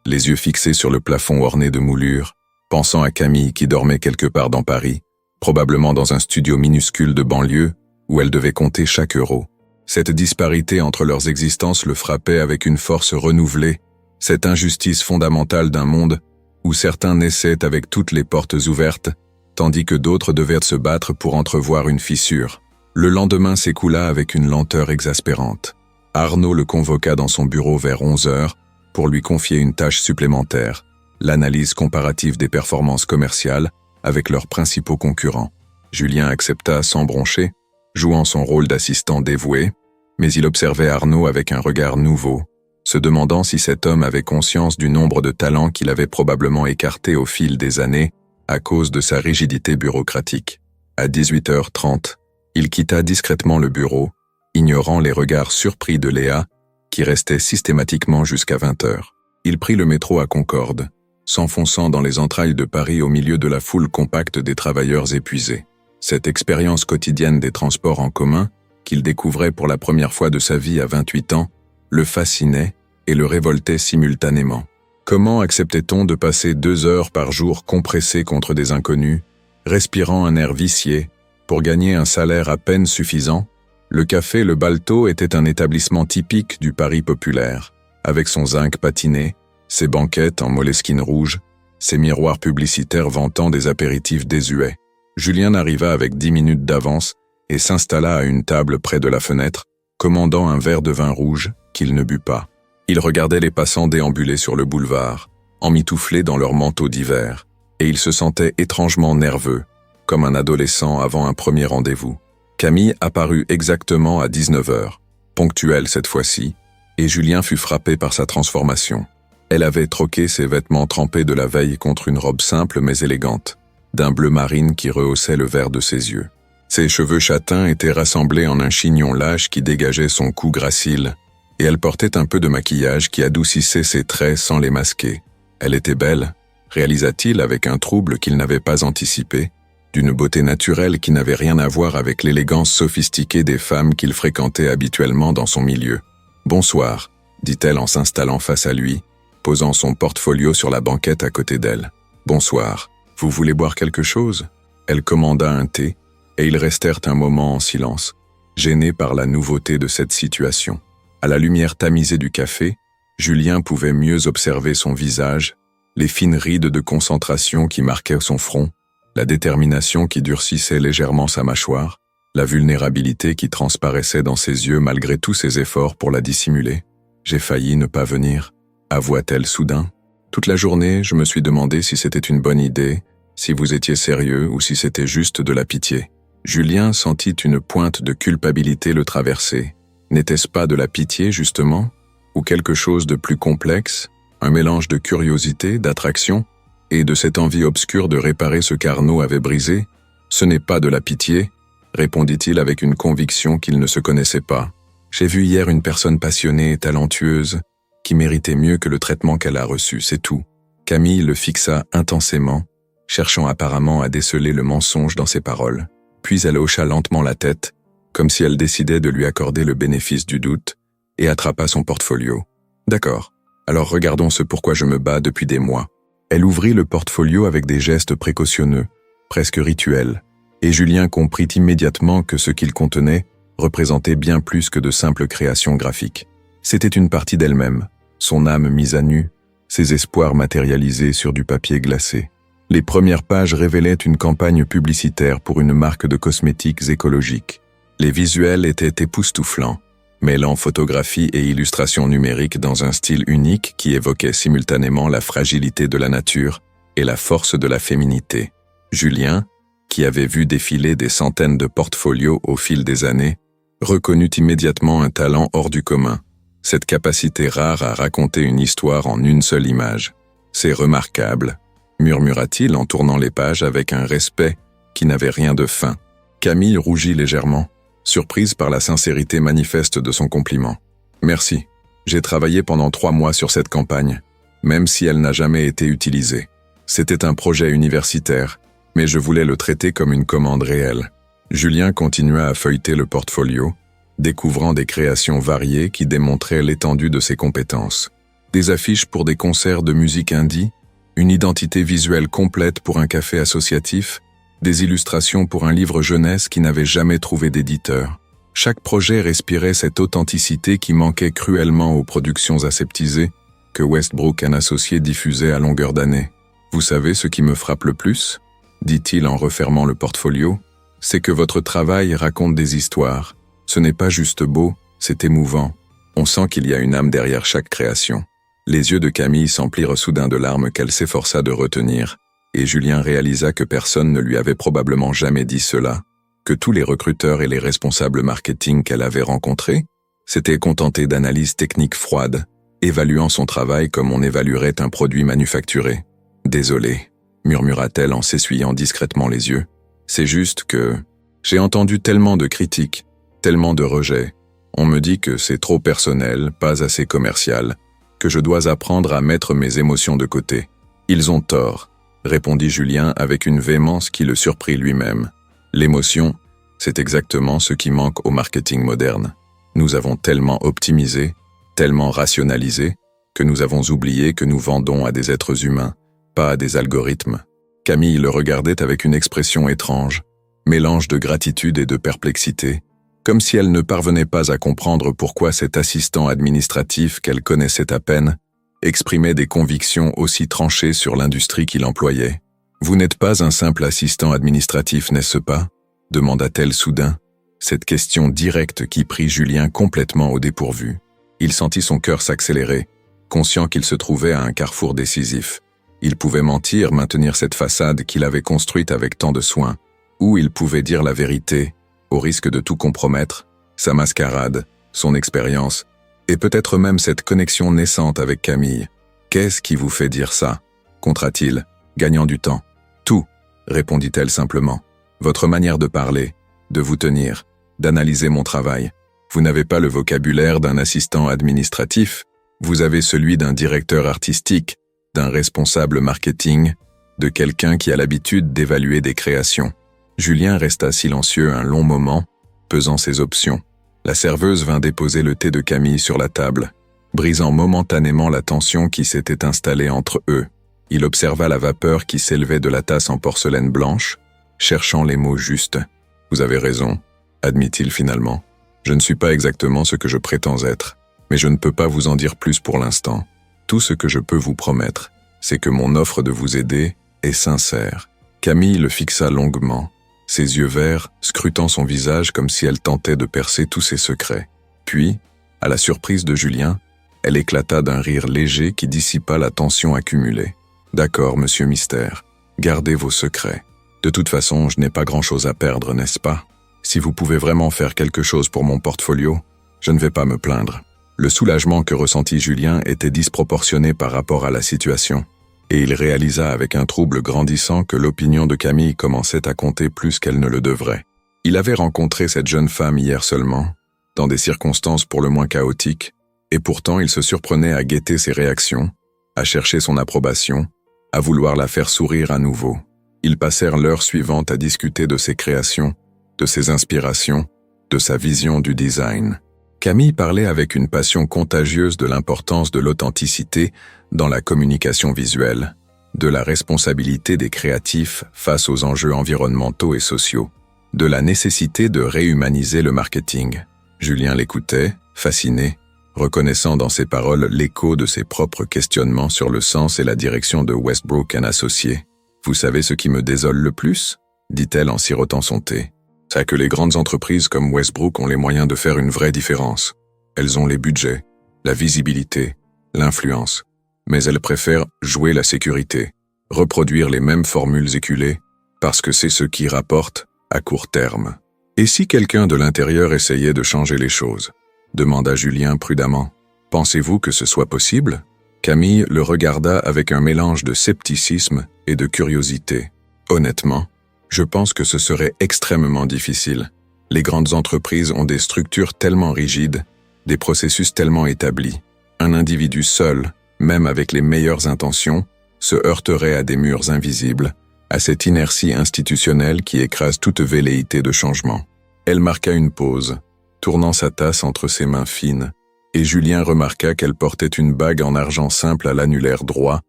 les yeux fixés sur le plafond orné de moulures, pensant à Camille qui dormait quelque part dans Paris, probablement dans un studio minuscule de banlieue où elle devait compter chaque euro. Cette disparité entre leurs existences le frappait avec une force renouvelée, cette injustice fondamentale d'un monde où certains naissaient avec toutes les portes ouvertes, tandis que d'autres devaient se battre pour entrevoir une fissure. Le lendemain s'écoula avec une lenteur exaspérante. Arnaud le convoqua dans son bureau vers 11h pour lui confier une tâche supplémentaire, l'analyse comparative des performances commerciales avec leurs principaux concurrents. Julien accepta sans broncher, jouant son rôle d'assistant dévoué, mais il observait Arnaud avec un regard nouveau, se demandant si cet homme avait conscience du nombre de talents qu'il avait probablement écartés au fil des années à cause de sa rigidité bureaucratique. À 18h30, il quitta discrètement le bureau, ignorant les regards surpris de Léa, qui restait systématiquement jusqu'à 20h. Il prit le métro à Concorde, s'enfonçant dans les entrailles de Paris au milieu de la foule compacte des travailleurs épuisés. Cette expérience quotidienne des transports en commun, qu'il découvrait pour la première fois de sa vie à 28 ans, le fascinait et le révoltait simultanément. Comment acceptait-on de passer 2 heures par jour compressé contre des inconnus, respirant un air vicié, pour gagner un salaire à peine suffisant? Le café Le Balto était un établissement typique du Paris populaire, avec son zinc patiné, ses banquettes en moleskine rouge, ses miroirs publicitaires vantant des apéritifs désuets. Julien arriva avec 10 minutes d'avance et s'installa à une table près de la fenêtre, commandant un verre de vin rouge qu'il ne but pas. Il regardait les passants déambuler sur le boulevard, emmitouflés dans leurs manteaux d'hiver, et il se sentait étrangement nerveux, comme un adolescent avant un premier rendez-vous. Camille apparut exactement à 19h, ponctuelle cette fois-ci, et Julien fut frappé par sa transformation. Elle avait troqué ses vêtements trempés de la veille contre une robe simple mais élégante, d'un bleu marine qui rehaussait le vert de ses yeux. Ses cheveux châtains étaient rassemblés en un chignon lâche qui dégageait son cou gracile, et elle portait un peu de maquillage qui adoucissait ses traits sans les masquer. Elle était belle, réalisa-t-il avec un trouble qu'il n'avait pas anticipé, d'une beauté naturelle qui n'avait rien à voir avec l'élégance sophistiquée des femmes qu'il fréquentait habituellement dans son milieu. « Bonsoir », dit-elle en s'installant face à lui, posant son portfolio sur la banquette à côté d'elle. « Bonsoir. Vous voulez boire quelque chose ?» Elle commanda un thé, et ils restèrent un moment en silence, gênés par la nouveauté de cette situation. À la lumière tamisée du café, Julien pouvait mieux observer son visage, les fines rides de concentration qui marquaient son front, la détermination qui durcissait légèrement sa mâchoire, la vulnérabilité qui transparaissait dans ses yeux malgré tous ses efforts pour la dissimuler. « J'ai failli ne pas venir », avoua-t-elle soudain. « Toute la journée, je me suis demandé si c'était une bonne idée, si vous étiez sérieux ou si c'était juste de la pitié. » Julien sentit une pointe de culpabilité le traverser. N'était-ce pas de la pitié, justement? Ou quelque chose de plus complexe? Un mélange de curiosité, d'attraction, et de cette envie obscure de réparer ce qu'Arnaud avait brisé? Ce n'est pas de la pitié, répondit-il avec une conviction qu'il ne se connaissait pas. J'ai vu hier une personne passionnée et talentueuse, qui méritait mieux que le traitement qu'elle a reçu, c'est tout. Camille le fixa intensément, cherchant apparemment à déceler le mensonge dans ses paroles. Puis elle hocha lentement la tête, comme si elle décidait de lui accorder le bénéfice du doute, et attrapa son portfolio. D'accord, alors regardons ce pourquoi je me bats depuis des mois. Elle ouvrit le portfolio avec des gestes précautionneux, presque rituels, et Julien comprit immédiatement que ce qu'il contenait représentait bien plus que de simples créations graphiques. C'était une partie d'elle-même, son âme mise à nu, ses espoirs matérialisés sur du papier glacé. Les premières pages révélaient une campagne publicitaire pour une marque de cosmétiques écologiques. Les visuels étaient époustouflants, mêlant photographie et illustration numérique dans un style unique qui évoquait simultanément la fragilité de la nature et la force de la féminité. Julien, qui avait vu défiler des centaines de portfolios au fil des années, reconnut immédiatement un talent hors du commun, cette capacité rare à raconter une histoire en une seule image. « C'est remarquable », murmura-t-il en tournant les pages avec un respect qui n'avait rien de fin. Camille rougit légèrement, surprise par la sincérité manifeste de son compliment. « Merci, j'ai travaillé pendant 3 mois sur cette campagne, même si elle n'a jamais été utilisée. C'était un projet universitaire, mais je voulais le traiter comme une commande réelle. » Julien continua à feuilleter le portfolio, découvrant des créations variées qui démontraient l'étendue de ses compétences. Des affiches pour des concerts de musique indie, une identité visuelle complète pour un café associatif, des illustrations pour un livre jeunesse qui n'avait jamais trouvé d'éditeur. Chaque projet respirait cette authenticité qui manquait cruellement aux productions aseptisées que Westbrook & Associés diffusait à longueur d'année. « Vous savez ce qui me frappe le plus ?» dit-il en refermant le portfolio. « C'est que votre travail raconte des histoires. Ce n'est pas juste beau, c'est émouvant. On sent qu'il y a une âme derrière chaque création. » Les yeux de Camille s'emplirent soudain de larmes qu'elle s'efforça de retenir, et Julien réalisa que personne ne lui avait probablement jamais dit cela, que tous les recruteurs et les responsables marketing qu'elle avait rencontrés s'étaient contentés d'analyses techniques froides, évaluant son travail comme on évaluerait un produit manufacturé. « Désolé », murmura-t-elle en s'essuyant discrètement les yeux. « C'est juste que j'ai entendu tellement de critiques, tellement de rejets. On me dit que c'est trop personnel, pas assez commercial, que je dois apprendre à mettre mes émotions de côté. Ils ont tort, » répondit Julien avec une véhémence qui le surprit lui-même. L'émotion, c'est exactement ce qui manque au marketing moderne. Nous avons tellement optimisé, tellement rationalisé, que nous avons oublié que nous vendons à des êtres humains, pas à des algorithmes. Camille le regardait avec une expression étrange, mélange de gratitude et de perplexité, comme si elle ne parvenait pas à comprendre pourquoi cet assistant administratif qu'elle connaissait à peine exprimait des convictions aussi tranchées sur l'industrie qu'il employait. « Vous n'êtes pas un simple assistant administratif, n'est-ce pas ?» demanda-t-elle soudain, cette question directe qui prit Julien complètement au dépourvu. Il sentit son cœur s'accélérer, conscient qu'il se trouvait à un carrefour décisif. Il pouvait mentir, maintenir cette façade qu'il avait construite avec tant de soin, ou il pouvait dire la vérité, au risque de tout compromettre, sa mascarade, son expérience, et peut-être même cette connexion naissante avec Camille. « Qu'est-ce qui vous fait dire ça ?» contra-t-il, gagnant du temps. « Tout », répondit-elle simplement. « Votre manière de parler, de vous tenir, d'analyser mon travail. Vous n'avez pas le vocabulaire d'un assistant administratif, vous avez celui d'un directeur artistique, d'un responsable marketing, de quelqu'un qui a l'habitude d'évaluer des créations. » Julien resta silencieux un long moment, pesant ses options. La serveuse vint déposer le thé de Camille sur la table, brisant momentanément la tension qui s'était installée entre eux. Il observa la vapeur qui s'élevait de la tasse en porcelaine blanche, cherchant les mots justes. « Vous avez raison », admit-il finalement. « Je ne suis pas exactement ce que je prétends être, mais je ne peux pas vous en dire plus pour l'instant. Tout ce que je peux vous promettre, c'est que mon offre de vous aider est sincère. » Camille le fixa longuement, ses yeux verts scrutant son visage comme si elle tentait de percer tous ses secrets. Puis, à la surprise de Julien, elle éclata d'un rire léger qui dissipa la tension accumulée. « D'accord, monsieur Mystère, gardez vos secrets. De toute façon, je n'ai pas grand-chose à perdre, n'est-ce pas? Si vous pouvez vraiment faire quelque chose pour mon portfolio, je ne vais pas me plaindre. » Le soulagement que ressentit Julien était disproportionné par rapport à la situation, et il réalisa avec un trouble grandissant que l'opinion de Camille commençait à compter plus qu'elle ne le devrait. Il avait rencontré cette jeune femme hier seulement, dans des circonstances pour le moins chaotiques, et pourtant il se surprenait à guetter ses réactions, à chercher son approbation, à vouloir la faire sourire à nouveau. Ils passèrent l'heure suivante à discuter de ses créations, de ses inspirations, de sa vision du design. Camille parlait avec une passion contagieuse de l'importance de l'authenticité dans la communication visuelle, de la responsabilité des créatifs face aux enjeux environnementaux et sociaux, de la nécessité de réhumaniser le marketing. Julien l'écoutait, fasciné, reconnaissant dans ses paroles l'écho de ses propres questionnements sur le sens et la direction de Westbrook & Associés. « Vous savez ce qui me désole le plus ?» dit-elle en sirotant son thé. « C'est que les grandes entreprises comme Westbrook ont les moyens de faire une vraie différence. Elles ont les budgets, la visibilité, l'influence, mais elles préfèrent jouer la sécurité, reproduire les mêmes formules éculées, parce que c'est ce qui rapporte à court terme. Et si quelqu'un de l'intérieur essayait de changer les choses ?» demanda Julien prudemment. « Pensez-vous que ce soit possible ?» Camille le regarda avec un mélange de scepticisme et de curiosité. « Honnêtement, je pense que ce serait extrêmement difficile. Les grandes entreprises ont des structures tellement rigides, des processus tellement établis. Un individu seul, même avec les meilleures intentions, se heurterait à des murs invisibles, à cette inertie institutionnelle qui écrase toute velléité de changement. » Elle marqua une pause, tournant sa tasse entre ses mains fines, et Julien remarqua qu'elle portait une bague en argent simple à l'annulaire droit,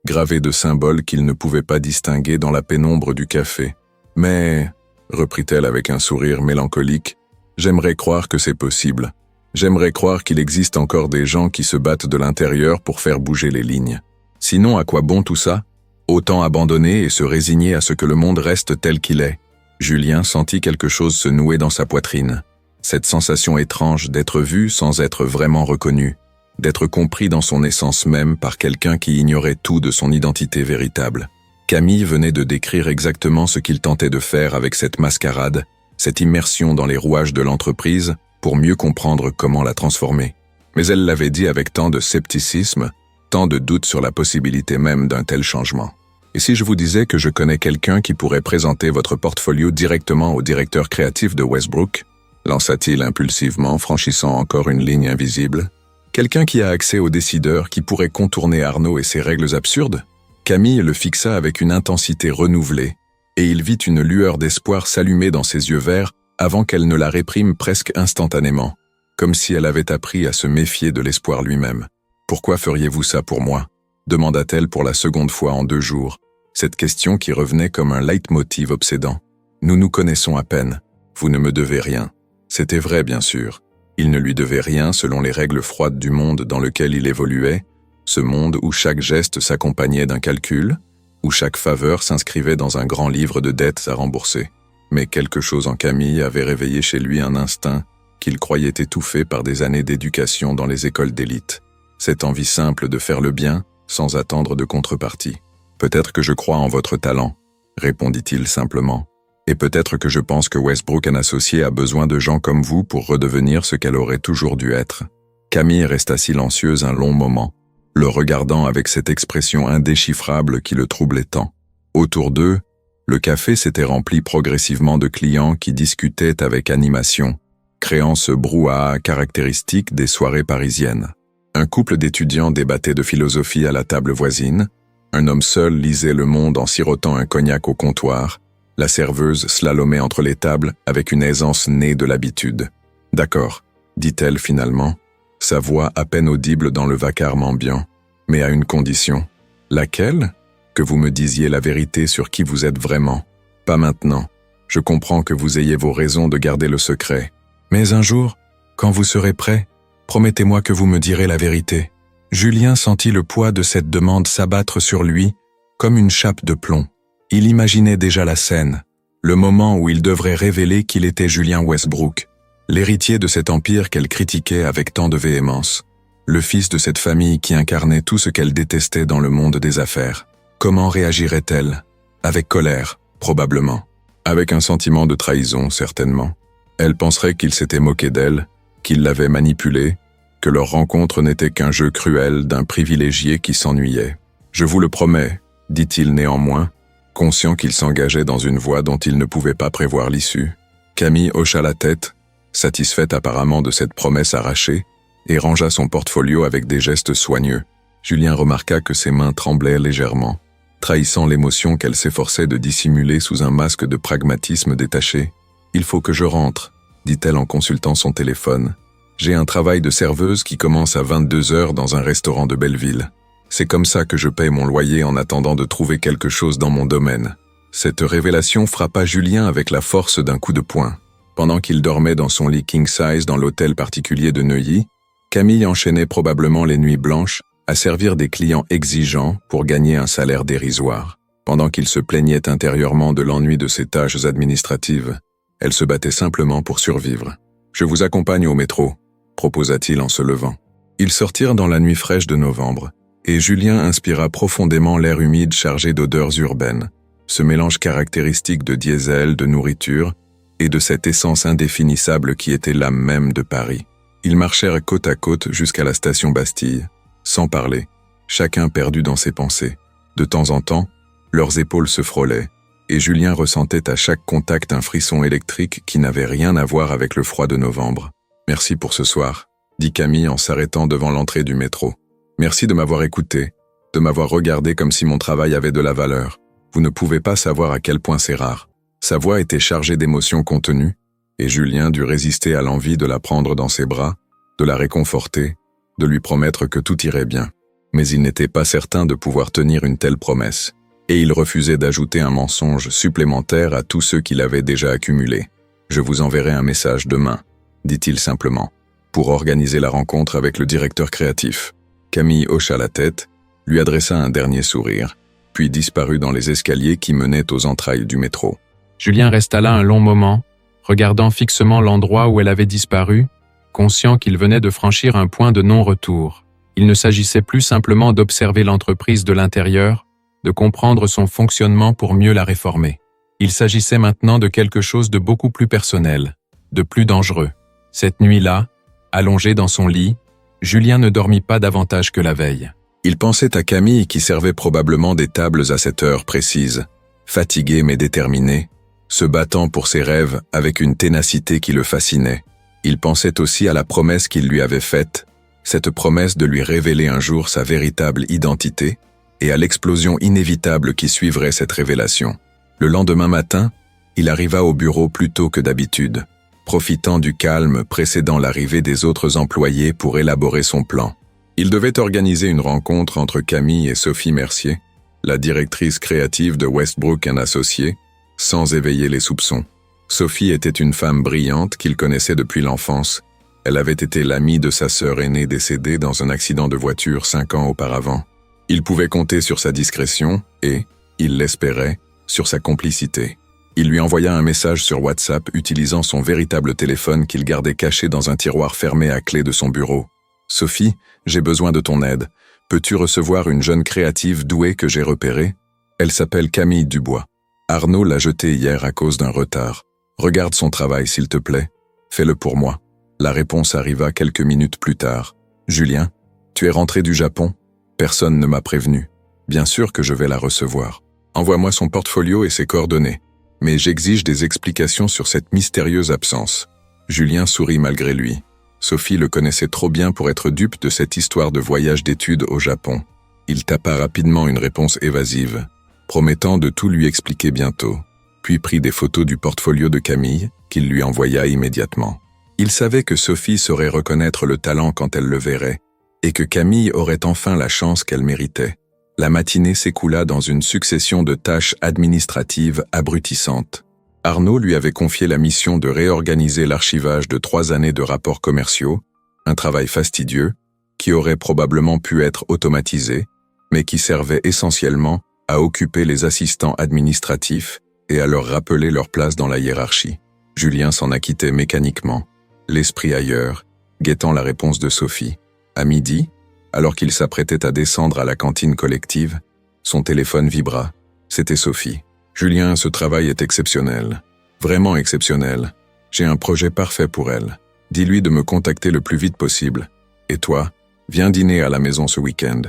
gravée de symboles qu'il ne pouvait pas distinguer dans la pénombre du café. « Mais, » reprit-elle avec un sourire mélancolique, « j'aimerais croire que c'est possible. J'aimerais croire qu'il existe encore des gens qui se battent de l'intérieur pour faire bouger les lignes. Sinon, à quoi bon tout ça? Autant abandonner et se résigner à ce que le monde reste tel qu'il est. » Julien sentit quelque chose se nouer dans sa poitrine. Cette sensation étrange d'être vu sans être vraiment reconnu, d'être compris dans son essence même par quelqu'un qui ignorait tout de son identité véritable. Camille venait de décrire exactement ce qu'il tentait de faire avec cette mascarade, cette immersion dans les rouages de l'entreprise pour mieux comprendre comment la transformer. Mais elle l'avait dit avec tant de scepticisme, tant de doutes sur la possibilité même d'un tel changement. Et si je vous disais que je connais quelqu'un qui pourrait présenter votre portfolio directement au directeur créatif de Westbrook, lança-t-il impulsivement, franchissant encore une ligne invisible. Quelqu'un qui a accès aux décideurs qui pourrait contourner Arnaud et ses règles absurdes? Camille le fixa avec une intensité renouvelée, et il vit une lueur d'espoir s'allumer dans ses yeux verts avant qu'elle ne la réprime presque instantanément, comme si elle avait appris à se méfier de l'espoir lui-même. « Pourquoi feriez-vous ça pour moi ?» demanda-t-elle pour la seconde fois en 2 jours, cette question qui revenait comme un leitmotiv obsédant. « Nous nous connaissons à peine. Vous ne me devez rien. » C'était vrai, bien sûr. Il ne lui devait rien selon les règles froides du monde dans lequel il évoluait, ce monde où chaque geste s'accompagnait d'un calcul, où chaque faveur s'inscrivait dans un grand livre de dettes à rembourser. Mais quelque chose en Camille avait réveillé chez lui un instinct qu'il croyait étouffé par des années d'éducation dans les écoles d'élite. Cette envie simple de faire le bien, sans attendre de contrepartie. « Peut-être que je crois en votre talent, » répondit-il simplement. « Et peut-être que je pense que Westbrook & Associés a besoin de gens comme vous pour redevenir ce qu'elle aurait toujours dû être. » Camille resta silencieuse un long moment, le regardant avec cette expression indéchiffrable qui le troublait tant. Autour d'eux, le café s'était rempli progressivement de clients qui discutaient avec animation, créant ce brouhaha caractéristique des soirées parisiennes. Un couple d'étudiants débattait de philosophie à la table voisine, un homme seul lisait Le Monde en sirotant un cognac au comptoir, la serveuse slalomait entre les tables avec une aisance née de l'habitude. « D'accord », dit-elle finalement, sa voix à peine audible dans le vacarme ambiant, mais à une condition. « Laquelle ? Que vous me disiez la vérité sur qui vous êtes vraiment. Pas maintenant. Je comprends que vous ayez vos raisons de garder le secret. Mais un jour, quand vous serez prêt, promettez-moi que vous me direz la vérité. » Julien sentit le poids de cette demande s'abattre sur lui comme une chape de plomb. Il imaginait déjà la scène, le moment où il devrait révéler qu'il était Julien Westbrook, l'héritier de cet empire qu'elle critiquait avec tant de véhémence, le fils de cette famille qui incarnait tout ce qu'elle détestait dans le monde des affaires. Comment réagirait-elle? Avec colère, probablement. Avec un sentiment de trahison, certainement. Elle penserait qu'il s'était moqué d'elle, qu'il l'avait manipulée, que leur rencontre n'était qu'un jeu cruel d'un privilégié qui s'ennuyait. « Je vous le promets », dit-il néanmoins, conscient qu'il s'engageait dans une voie dont il ne pouvait pas prévoir l'issue. Camille hocha la tête, satisfaite apparemment de cette promesse arrachée, et rangea son portfolio avec des gestes soigneux. Julien remarqua que ses mains tremblaient légèrement, trahissant l'émotion qu'elle s'efforçait de dissimuler sous un masque de pragmatisme détaché. « Il faut que je rentre », dit-elle en consultant son téléphone. « J'ai un travail de serveuse qui commence à 22h dans un restaurant de Belleville. C'est comme ça que je paye mon loyer en attendant de trouver quelque chose dans mon domaine. » Cette révélation frappa Julien avec la force d'un coup de poing. Pendant qu'il dormait dans son lit king size dans l'hôtel particulier de Neuilly, Camille enchaînait probablement les nuits blanches à servir des clients exigeants pour gagner un salaire dérisoire. Pendant qu'il se plaignait intérieurement de l'ennui de ses tâches administratives, elle se battait simplement pour survivre. « Je vous accompagne au métro », proposa-t-il en se levant. Ils sortirent dans la nuit fraîche de novembre, et Julien inspira profondément l'air humide chargé d'odeurs urbaines, ce mélange caractéristique de diesel, de nourriture, et de cette essence indéfinissable qui était l'âme même de Paris. Ils marchèrent côte à côte jusqu'à la station Bastille, sans parler, chacun perdu dans ses pensées. De temps en temps, leurs épaules se frôlaient, et Julien ressentait à chaque contact un frisson électrique qui n'avait rien à voir avec le froid de novembre. « Merci pour ce soir », dit Camille en s'arrêtant devant l'entrée du métro. « Merci de m'avoir écouté, de m'avoir regardé comme si mon travail avait de la valeur. Vous ne pouvez pas savoir à quel point c'est rare. » Sa voix était chargée d'émotions contenues, et Julien dut résister à l'envie de la prendre dans ses bras, de la réconforter, de lui promettre que tout irait bien. Mais il n'était pas certain de pouvoir tenir une telle promesse, et il refusait d'ajouter un mensonge supplémentaire à tous ceux qu'il avait déjà accumulés. « Je vous enverrai un message demain », dit-il simplement, pour organiser la rencontre avec le directeur créatif. Camille hocha la tête, lui adressa un dernier sourire, puis disparut dans les escaliers qui menaient aux entrailles du métro. Julien resta là un long moment, regardant fixement l'endroit où elle avait disparu, conscient qu'il venait de franchir un point de non-retour. Il ne s'agissait plus simplement d'observer l'entreprise de l'intérieur, de comprendre son fonctionnement pour mieux la réformer. Il s'agissait maintenant de quelque chose de beaucoup plus personnel, de plus dangereux. Cette nuit-là, allongé dans son lit, Julien ne dormit pas davantage que la veille. Il pensait à Camille qui servait probablement des tables à cette heure précise, fatigué mais déterminé, se battant pour ses rêves avec une ténacité qui le fascinait. Il pensait aussi à la promesse qu'il lui avait faite, cette promesse de lui révéler un jour sa véritable identité, et à l'explosion inévitable qui suivrait cette révélation. Le lendemain matin, il arriva au bureau plus tôt que d'habitude, profitant du calme précédant l'arrivée des autres employés pour élaborer son plan. Il devait organiser une rencontre entre Camille et Sophie Mercier, la directrice créative de Westbrook & Associés, sans éveiller les soupçons. Sophie était une femme brillante qu'il connaissait depuis l'enfance. Elle avait été l'amie de sa sœur aînée décédée dans un accident de voiture 5 ans auparavant. Il pouvait compter sur sa discrétion et, il l'espérait, sur sa complicité. Il lui envoya un message sur WhatsApp utilisant son véritable téléphone qu'il gardait caché dans un tiroir fermé à clé de son bureau. « Sophie, j'ai besoin de ton aide. Peux-tu recevoir une jeune créative douée que j'ai repérée? Elle s'appelle Camille Dubois. Arnaud l'a jetée hier à cause d'un retard. Regarde son travail, s'il te plaît. Fais-le pour moi. » La réponse arriva quelques minutes plus tard. « Julien, tu es rentré du Japon? Personne ne m'a prévenu. Bien sûr que je vais la recevoir. Envoie-moi son portfolio et ses coordonnées. Mais j'exige des explications sur cette mystérieuse absence. » Julien sourit malgré lui. Sophie le connaissait trop bien pour être dupe de cette histoire de voyage d'études au Japon. Il tapa rapidement une réponse évasive, promettant de tout lui expliquer bientôt, puis prit des photos du portfolio de Camille, qu'il lui envoya immédiatement. Il savait que Sophie saurait reconnaître le talent quand elle le verrait, et que Camille aurait enfin la chance qu'elle méritait. La matinée s'écoula dans une succession de tâches administratives abrutissantes. Arnaud lui avait confié la mission de réorganiser l'archivage de 3 années de rapports commerciaux, un travail fastidieux, qui aurait probablement pu être automatisé, mais qui servait essentiellement à occuper les assistants administratifs et à leur rappeler leur place dans la hiérarchie. Julien s'en acquittait mécaniquement, l'esprit ailleurs, guettant la réponse de Sophie. À midi, alors qu'il s'apprêtait à descendre à la cantine collective, son téléphone vibra. C'était Sophie. « Julien, ce travail est exceptionnel. Vraiment exceptionnel. J'ai un projet parfait pour elle. Dis-lui de me contacter le plus vite possible. Et toi, viens dîner à la maison ce week-end.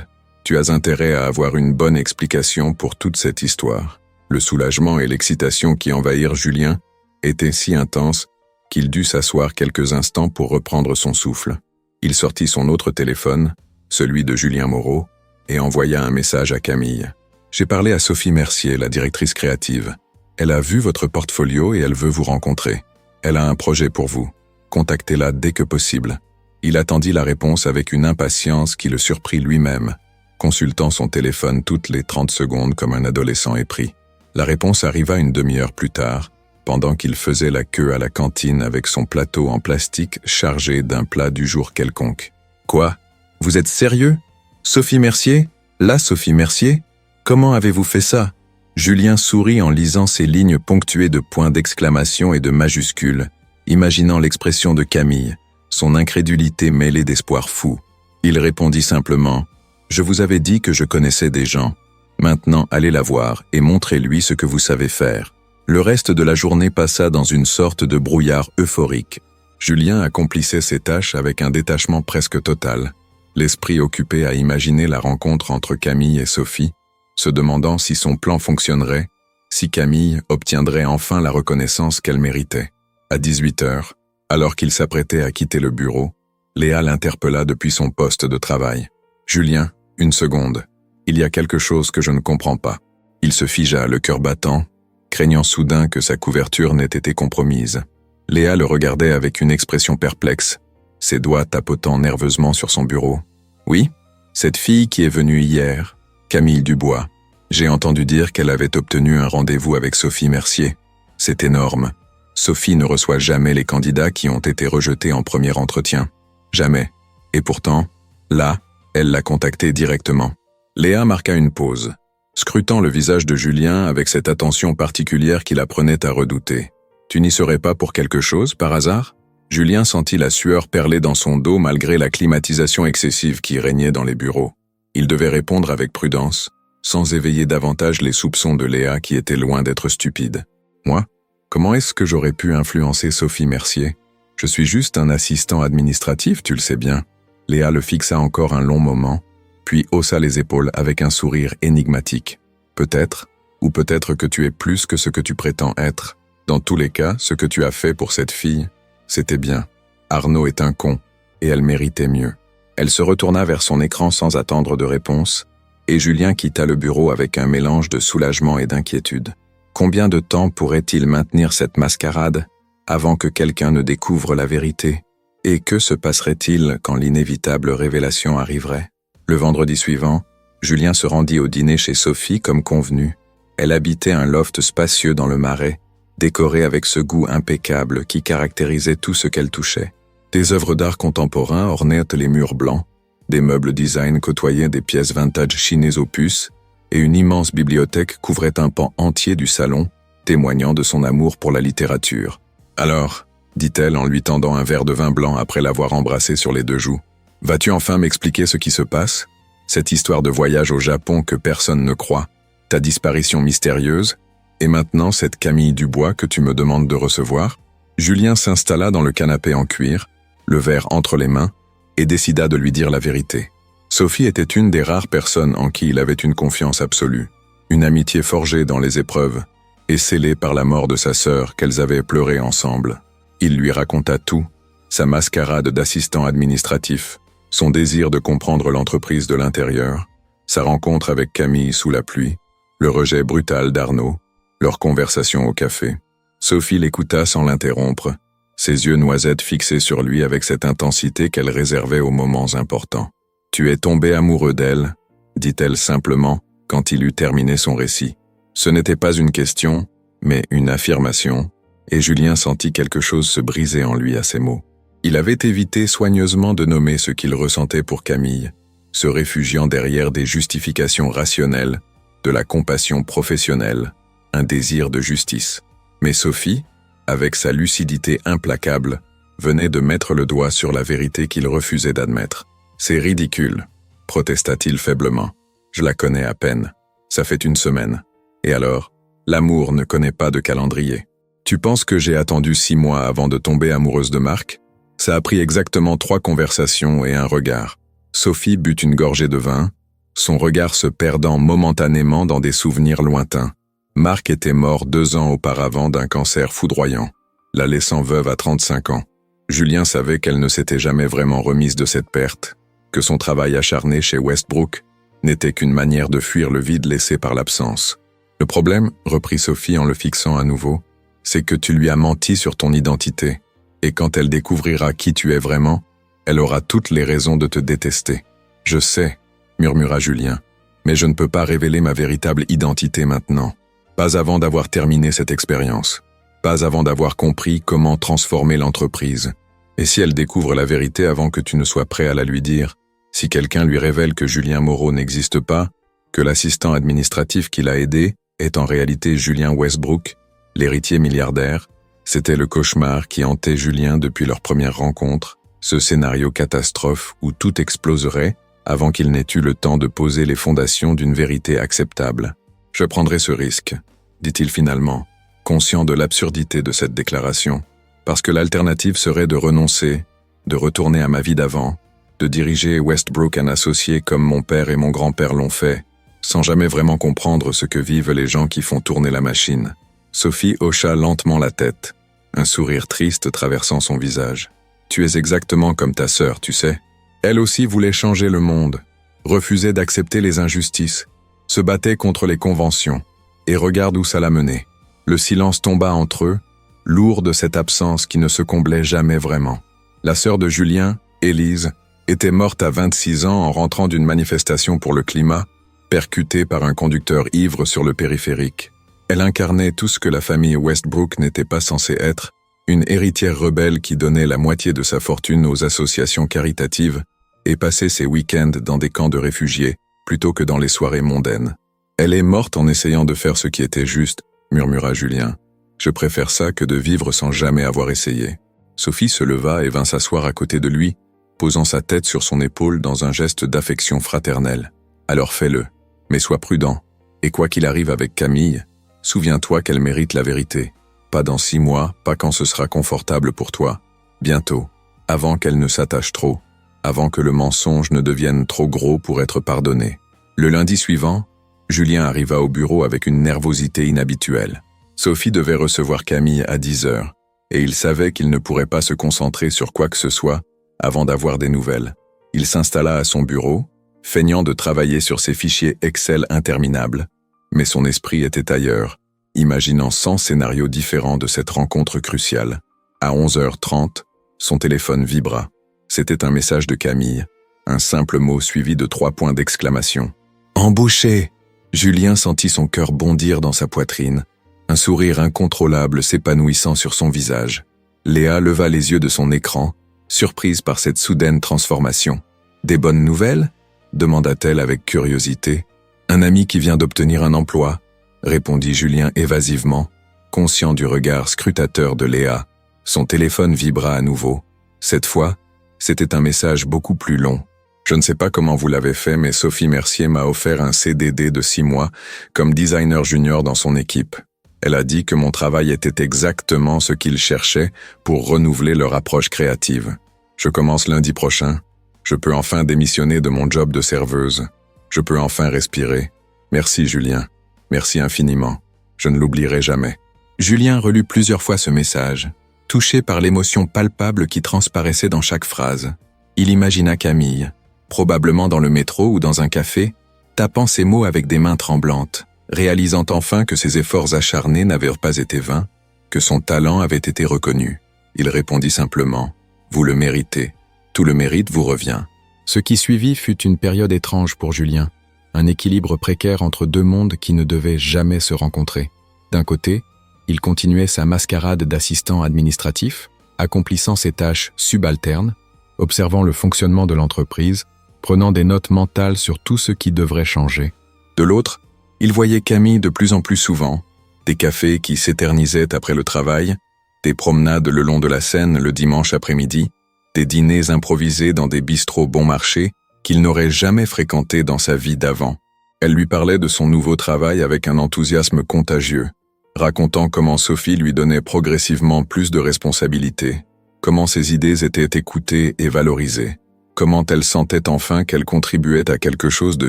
Tu as intérêt à avoir une bonne explication pour toute cette histoire. » Le soulagement et l'excitation qui envahirent Julien étaient si intenses qu'il dut s'asseoir quelques instants pour reprendre son souffle. Il sortit son autre téléphone, celui de Julien Moreau, et envoya un message à Camille. « J'ai parlé à Sophie Mercier, la directrice créative. Elle a vu votre portfolio et elle veut vous rencontrer. Elle a un projet pour vous. Contactez-la dès que possible. » Il attendit la réponse avec une impatience qui le surprit lui-même, consultant son téléphone toutes les 30 secondes comme un adolescent épris. La réponse arriva une demi-heure plus tard, pendant qu'il faisait la queue à la cantine avec son plateau en plastique chargé d'un plat du jour quelconque. « Quoi? Vous êtes sérieux? Sophie Mercier? Là, Sophie Mercier? Comment avez-vous fait ça ?» Julien sourit en lisant ces lignes ponctuées de points d'exclamation et de majuscules, imaginant l'expression de Camille, son incrédulité mêlée d'espoir fou. Il répondit simplement « Je vous avais dit que je connaissais des gens. Maintenant, allez la voir et montrez-lui ce que vous savez faire. » Le reste de la journée passa dans une sorte de brouillard euphorique. Julien accomplissait ses tâches avec un détachement presque total, l'esprit occupé à imaginer la rencontre entre Camille et Sophie, se demandant si son plan fonctionnerait, si Camille obtiendrait enfin la reconnaissance qu'elle méritait. À 18h, alors qu'il s'apprêtait à quitter le bureau, Léa l'interpella depuis son poste de travail. « Julien, une seconde. Il y a quelque chose que je ne comprends pas. » Il se figea, le cœur battant, craignant soudain que sa couverture n'ait été compromise. Léa le regardait avec une expression perplexe, ses doigts tapotant nerveusement sur son bureau. « Oui, cette fille qui est venue hier, Camille Dubois. J'ai entendu dire qu'elle avait obtenu un rendez-vous avec Sophie Mercier. C'est énorme. Sophie ne reçoit jamais les candidats qui ont été rejetés en premier entretien. Jamais. Et pourtant, là, elle l'a contacté directement. » Léa marqua une pause, scrutant le visage de Julien avec cette attention particulière qui la prenait à redouter. « Tu n'y serais pas pour quelque chose, par hasard ?» Julien sentit la sueur perler dans son dos malgré la climatisation excessive qui régnait dans les bureaux. Il devait répondre avec prudence. « sans éveiller davantage les soupçons de Léa qui était loin d'être stupide. Moi? Comment est-ce que j'aurais pu influencer Sophie Mercier? Je suis juste un assistant administratif, tu le sais bien. Léa le fixa encore un long moment, puis haussa les épaules avec un sourire énigmatique. Peut-être, ou peut-être que tu es plus que ce que tu prétends être. Dans tous les cas, ce que tu as fait pour cette fille, c'était bien. Arnaud est un con, et elle méritait mieux. Elle se retourna vers son écran sans attendre de réponse, et Julien quitta le bureau avec un mélange de soulagement et d'inquiétude. Combien de temps pourrait-il maintenir cette mascarade avant que quelqu'un ne découvre la vérité? Et que se passerait-il quand l'inévitable révélation arriverait? Le vendredi suivant, Julien se rendit au dîner chez Sophie comme convenu. Elle habitait un loft spacieux dans le Marais, décoré avec ce goût impeccable qui caractérisait tout ce qu'elle touchait. Des œuvres d'art contemporain ornaient les murs blancs, des meubles design côtoyaient des pièces vintage chinées aux puces, et une immense bibliothèque couvrait un pan entier du salon, témoignant de son amour pour la littérature. « Alors » dit-elle en lui tendant un verre de vin blanc après l'avoir embrassé sur les 2 joues. « Vas-tu enfin m'expliquer ce qui se passe? Cette histoire de voyage au Japon que personne ne croit, ta disparition mystérieuse, et maintenant cette Camille Dubois que tu me demandes de recevoir ?» Julien s'installa dans le canapé en cuir, le verre entre les mains, et décida de lui dire la vérité. Sophie était une des rares personnes en qui il avait une confiance absolue, une amitié forgée dans les épreuves, et scellée par la mort de sa sœur qu'elles avaient pleuré ensemble. Il lui raconta tout, sa mascarade d'assistant administratif, son désir de comprendre l'entreprise de l'intérieur, sa rencontre avec Camille sous la pluie, le rejet brutal d'Arnaud, leur conversation au café. Sophie l'écouta sans l'interrompre, ses yeux noisettes fixés sur lui avec cette intensité qu'elle réservait aux moments importants. « Tu es tombé amoureux d'elle », dit-elle simplement quand il eut terminé son récit. Ce n'était pas une question, mais une affirmation, et Julien sentit quelque chose se briser en lui à ces mots. Il avait évité soigneusement de nommer ce qu'il ressentait pour Camille, se réfugiant derrière des justifications rationnelles, de la compassion professionnelle, un désir de justice. Mais Sophie, avec sa lucidité implacable, venait de mettre le doigt sur la vérité qu'il refusait d'admettre. « C'est ridicule », protesta-t-il faiblement. « Je la connais à peine. Ça fait 1 semaine. Et alors, l'amour ne connaît pas de calendrier. Tu penses que j'ai attendu 6 mois avant de tomber amoureuse de Marc? Ça a pris exactement 3 conversations et un regard. » Sophie but une gorgée de vin, son regard se perdant momentanément dans des souvenirs lointains. Marc était mort 2 ans auparavant d'un cancer foudroyant, la laissant veuve à 35 ans. Julien savait qu'elle ne s'était jamais vraiment remise de cette perte, que son travail acharné chez Westbrook n'était qu'une manière de fuir le vide laissé par l'absence. « Le problème, reprit Sophie en le fixant à nouveau, c'est que tu lui as menti sur ton identité, et quand elle découvrira qui tu es vraiment, elle aura toutes les raisons de te détester. »« Je sais, » murmura Julien, « mais je ne peux pas révéler ma véritable identité maintenant. Pas avant d'avoir terminé cette expérience. Pas avant d'avoir compris comment transformer l'entreprise. Et si elle découvre la vérité avant que tu ne sois prêt à la lui dire, si quelqu'un lui révèle que Julien Moreau n'existe pas, que l'assistant administratif qui l'a aidé est en réalité Julien Westbrook, l'héritier milliardaire, c'était le cauchemar qui hantait Julien depuis leur première rencontre, ce scénario catastrophe où tout exploserait avant qu'il n'ait eu le temps de poser les fondations d'une vérité acceptable. « Je prendrai ce risque », dit-il finalement, conscient de l'absurdité de cette déclaration, parce que l'alternative serait de renoncer, de retourner à ma vie d'avant, de diriger Westbrook & Associés comme mon père et mon grand-père l'ont fait, sans jamais vraiment comprendre ce que vivent les gens qui font tourner la machine. Sophie hocha lentement la tête, un sourire triste traversant son visage. « Tu es exactement comme ta sœur, tu sais. Elle aussi voulait changer le monde, refusait d'accepter les injustices, se battait contre les conventions, et regarde où ça l'a mené. » Le silence tomba entre eux, lourd de cette absence qui ne se comblait jamais vraiment. La sœur de Julien, Élise, était morte à 26 ans en rentrant d'une manifestation pour le climat, percutée par un conducteur ivre sur le périphérique. Elle incarnait tout ce que la famille Westbrook n'était pas censée être, une héritière rebelle qui donnait la moitié de sa fortune aux associations caritatives et passait ses week-ends dans des camps de réfugiés, plutôt que dans les soirées mondaines. « Elle est morte en essayant de faire ce qui était juste », murmura Julien. « Je préfère ça que de vivre sans jamais avoir essayé. » Sophie se leva et vint s'asseoir à côté de lui, posant sa tête sur son épaule dans un geste d'affection fraternelle. « Alors fais-le. Mais sois prudent, et quoi qu'il arrive avec Camille, souviens-toi qu'elle mérite la vérité. Pas dans 6 mois, pas quand ce sera confortable pour toi. Bientôt, avant qu'elle ne s'attache trop, avant que le mensonge ne devienne trop gros pour être pardonné. Le lundi suivant, Julien arriva au bureau avec une nervosité inhabituelle. Sophie devait recevoir Camille à 10h, et il savait qu'il ne pourrait pas se concentrer sur quoi que ce soit avant d'avoir des nouvelles. Il s'installa à son bureau, feignant de travailler sur ses fichiers Excel interminables, mais son esprit était ailleurs, imaginant 100 scénarios différents de cette rencontre cruciale. À 11h30, son téléphone vibra. C'était un message de Camille, un simple mot suivi de 3 points d'exclamation. « Embauché !» Julien sentit son cœur bondir dans sa poitrine, un sourire incontrôlable s'épanouissant sur son visage. Léa leva les yeux de son écran, surprise par cette soudaine transformation. « Des bonnes nouvelles ?» demanda-t-elle avec curiosité. « Un ami qui vient d'obtenir un emploi », répondit Julien évasivement, conscient du regard scrutateur de Léa. Son téléphone vibra à nouveau. Cette fois, c'était un message beaucoup plus long. « Je ne sais pas comment vous l'avez fait, mais Sophie Mercier m'a offert un CDD de 6 mois comme designer junior dans son équipe. Elle a dit que mon travail était exactement ce qu'ils cherchaient pour renouveler leur approche créative. Je commence lundi prochain. Je peux enfin démissionner de mon job de serveuse. Je peux enfin respirer. Merci Julien. Merci infiniment. Je ne l'oublierai jamais. » Julien relut plusieurs fois ce message, touché par l'émotion palpable qui transparaissait dans chaque phrase. Il imagina Camille, probablement dans le métro ou dans un café, tapant ces mots avec des mains tremblantes, réalisant enfin que ses efforts acharnés n'avaient pas été vains, que son talent avait été reconnu. Il répondit simplement « Vous le méritez. Tout le mérite vous revient. » Ce qui suivit fut une période étrange pour Julien, un équilibre précaire entre 2 mondes qui ne devaient jamais se rencontrer. D'un côté, il continuait sa mascarade d'assistant administratif, accomplissant ses tâches subalternes, observant le fonctionnement de l'entreprise, prenant des notes mentales sur tout ce qui devrait changer. De l'autre, il voyait Camille de plus en plus souvent, des cafés qui s'éternisaient après le travail, des promenades le long de la Seine le dimanche après-midi, des dîners improvisés dans des bistrots bon marché qu'il n'aurait jamais fréquentés dans sa vie d'avant. Elle lui parlait de son nouveau travail avec un enthousiasme contagieux, racontant comment Sophie lui donnait progressivement plus de responsabilités, comment ses idées étaient écoutées et valorisées, comment elle sentait enfin qu'elle contribuait à quelque chose de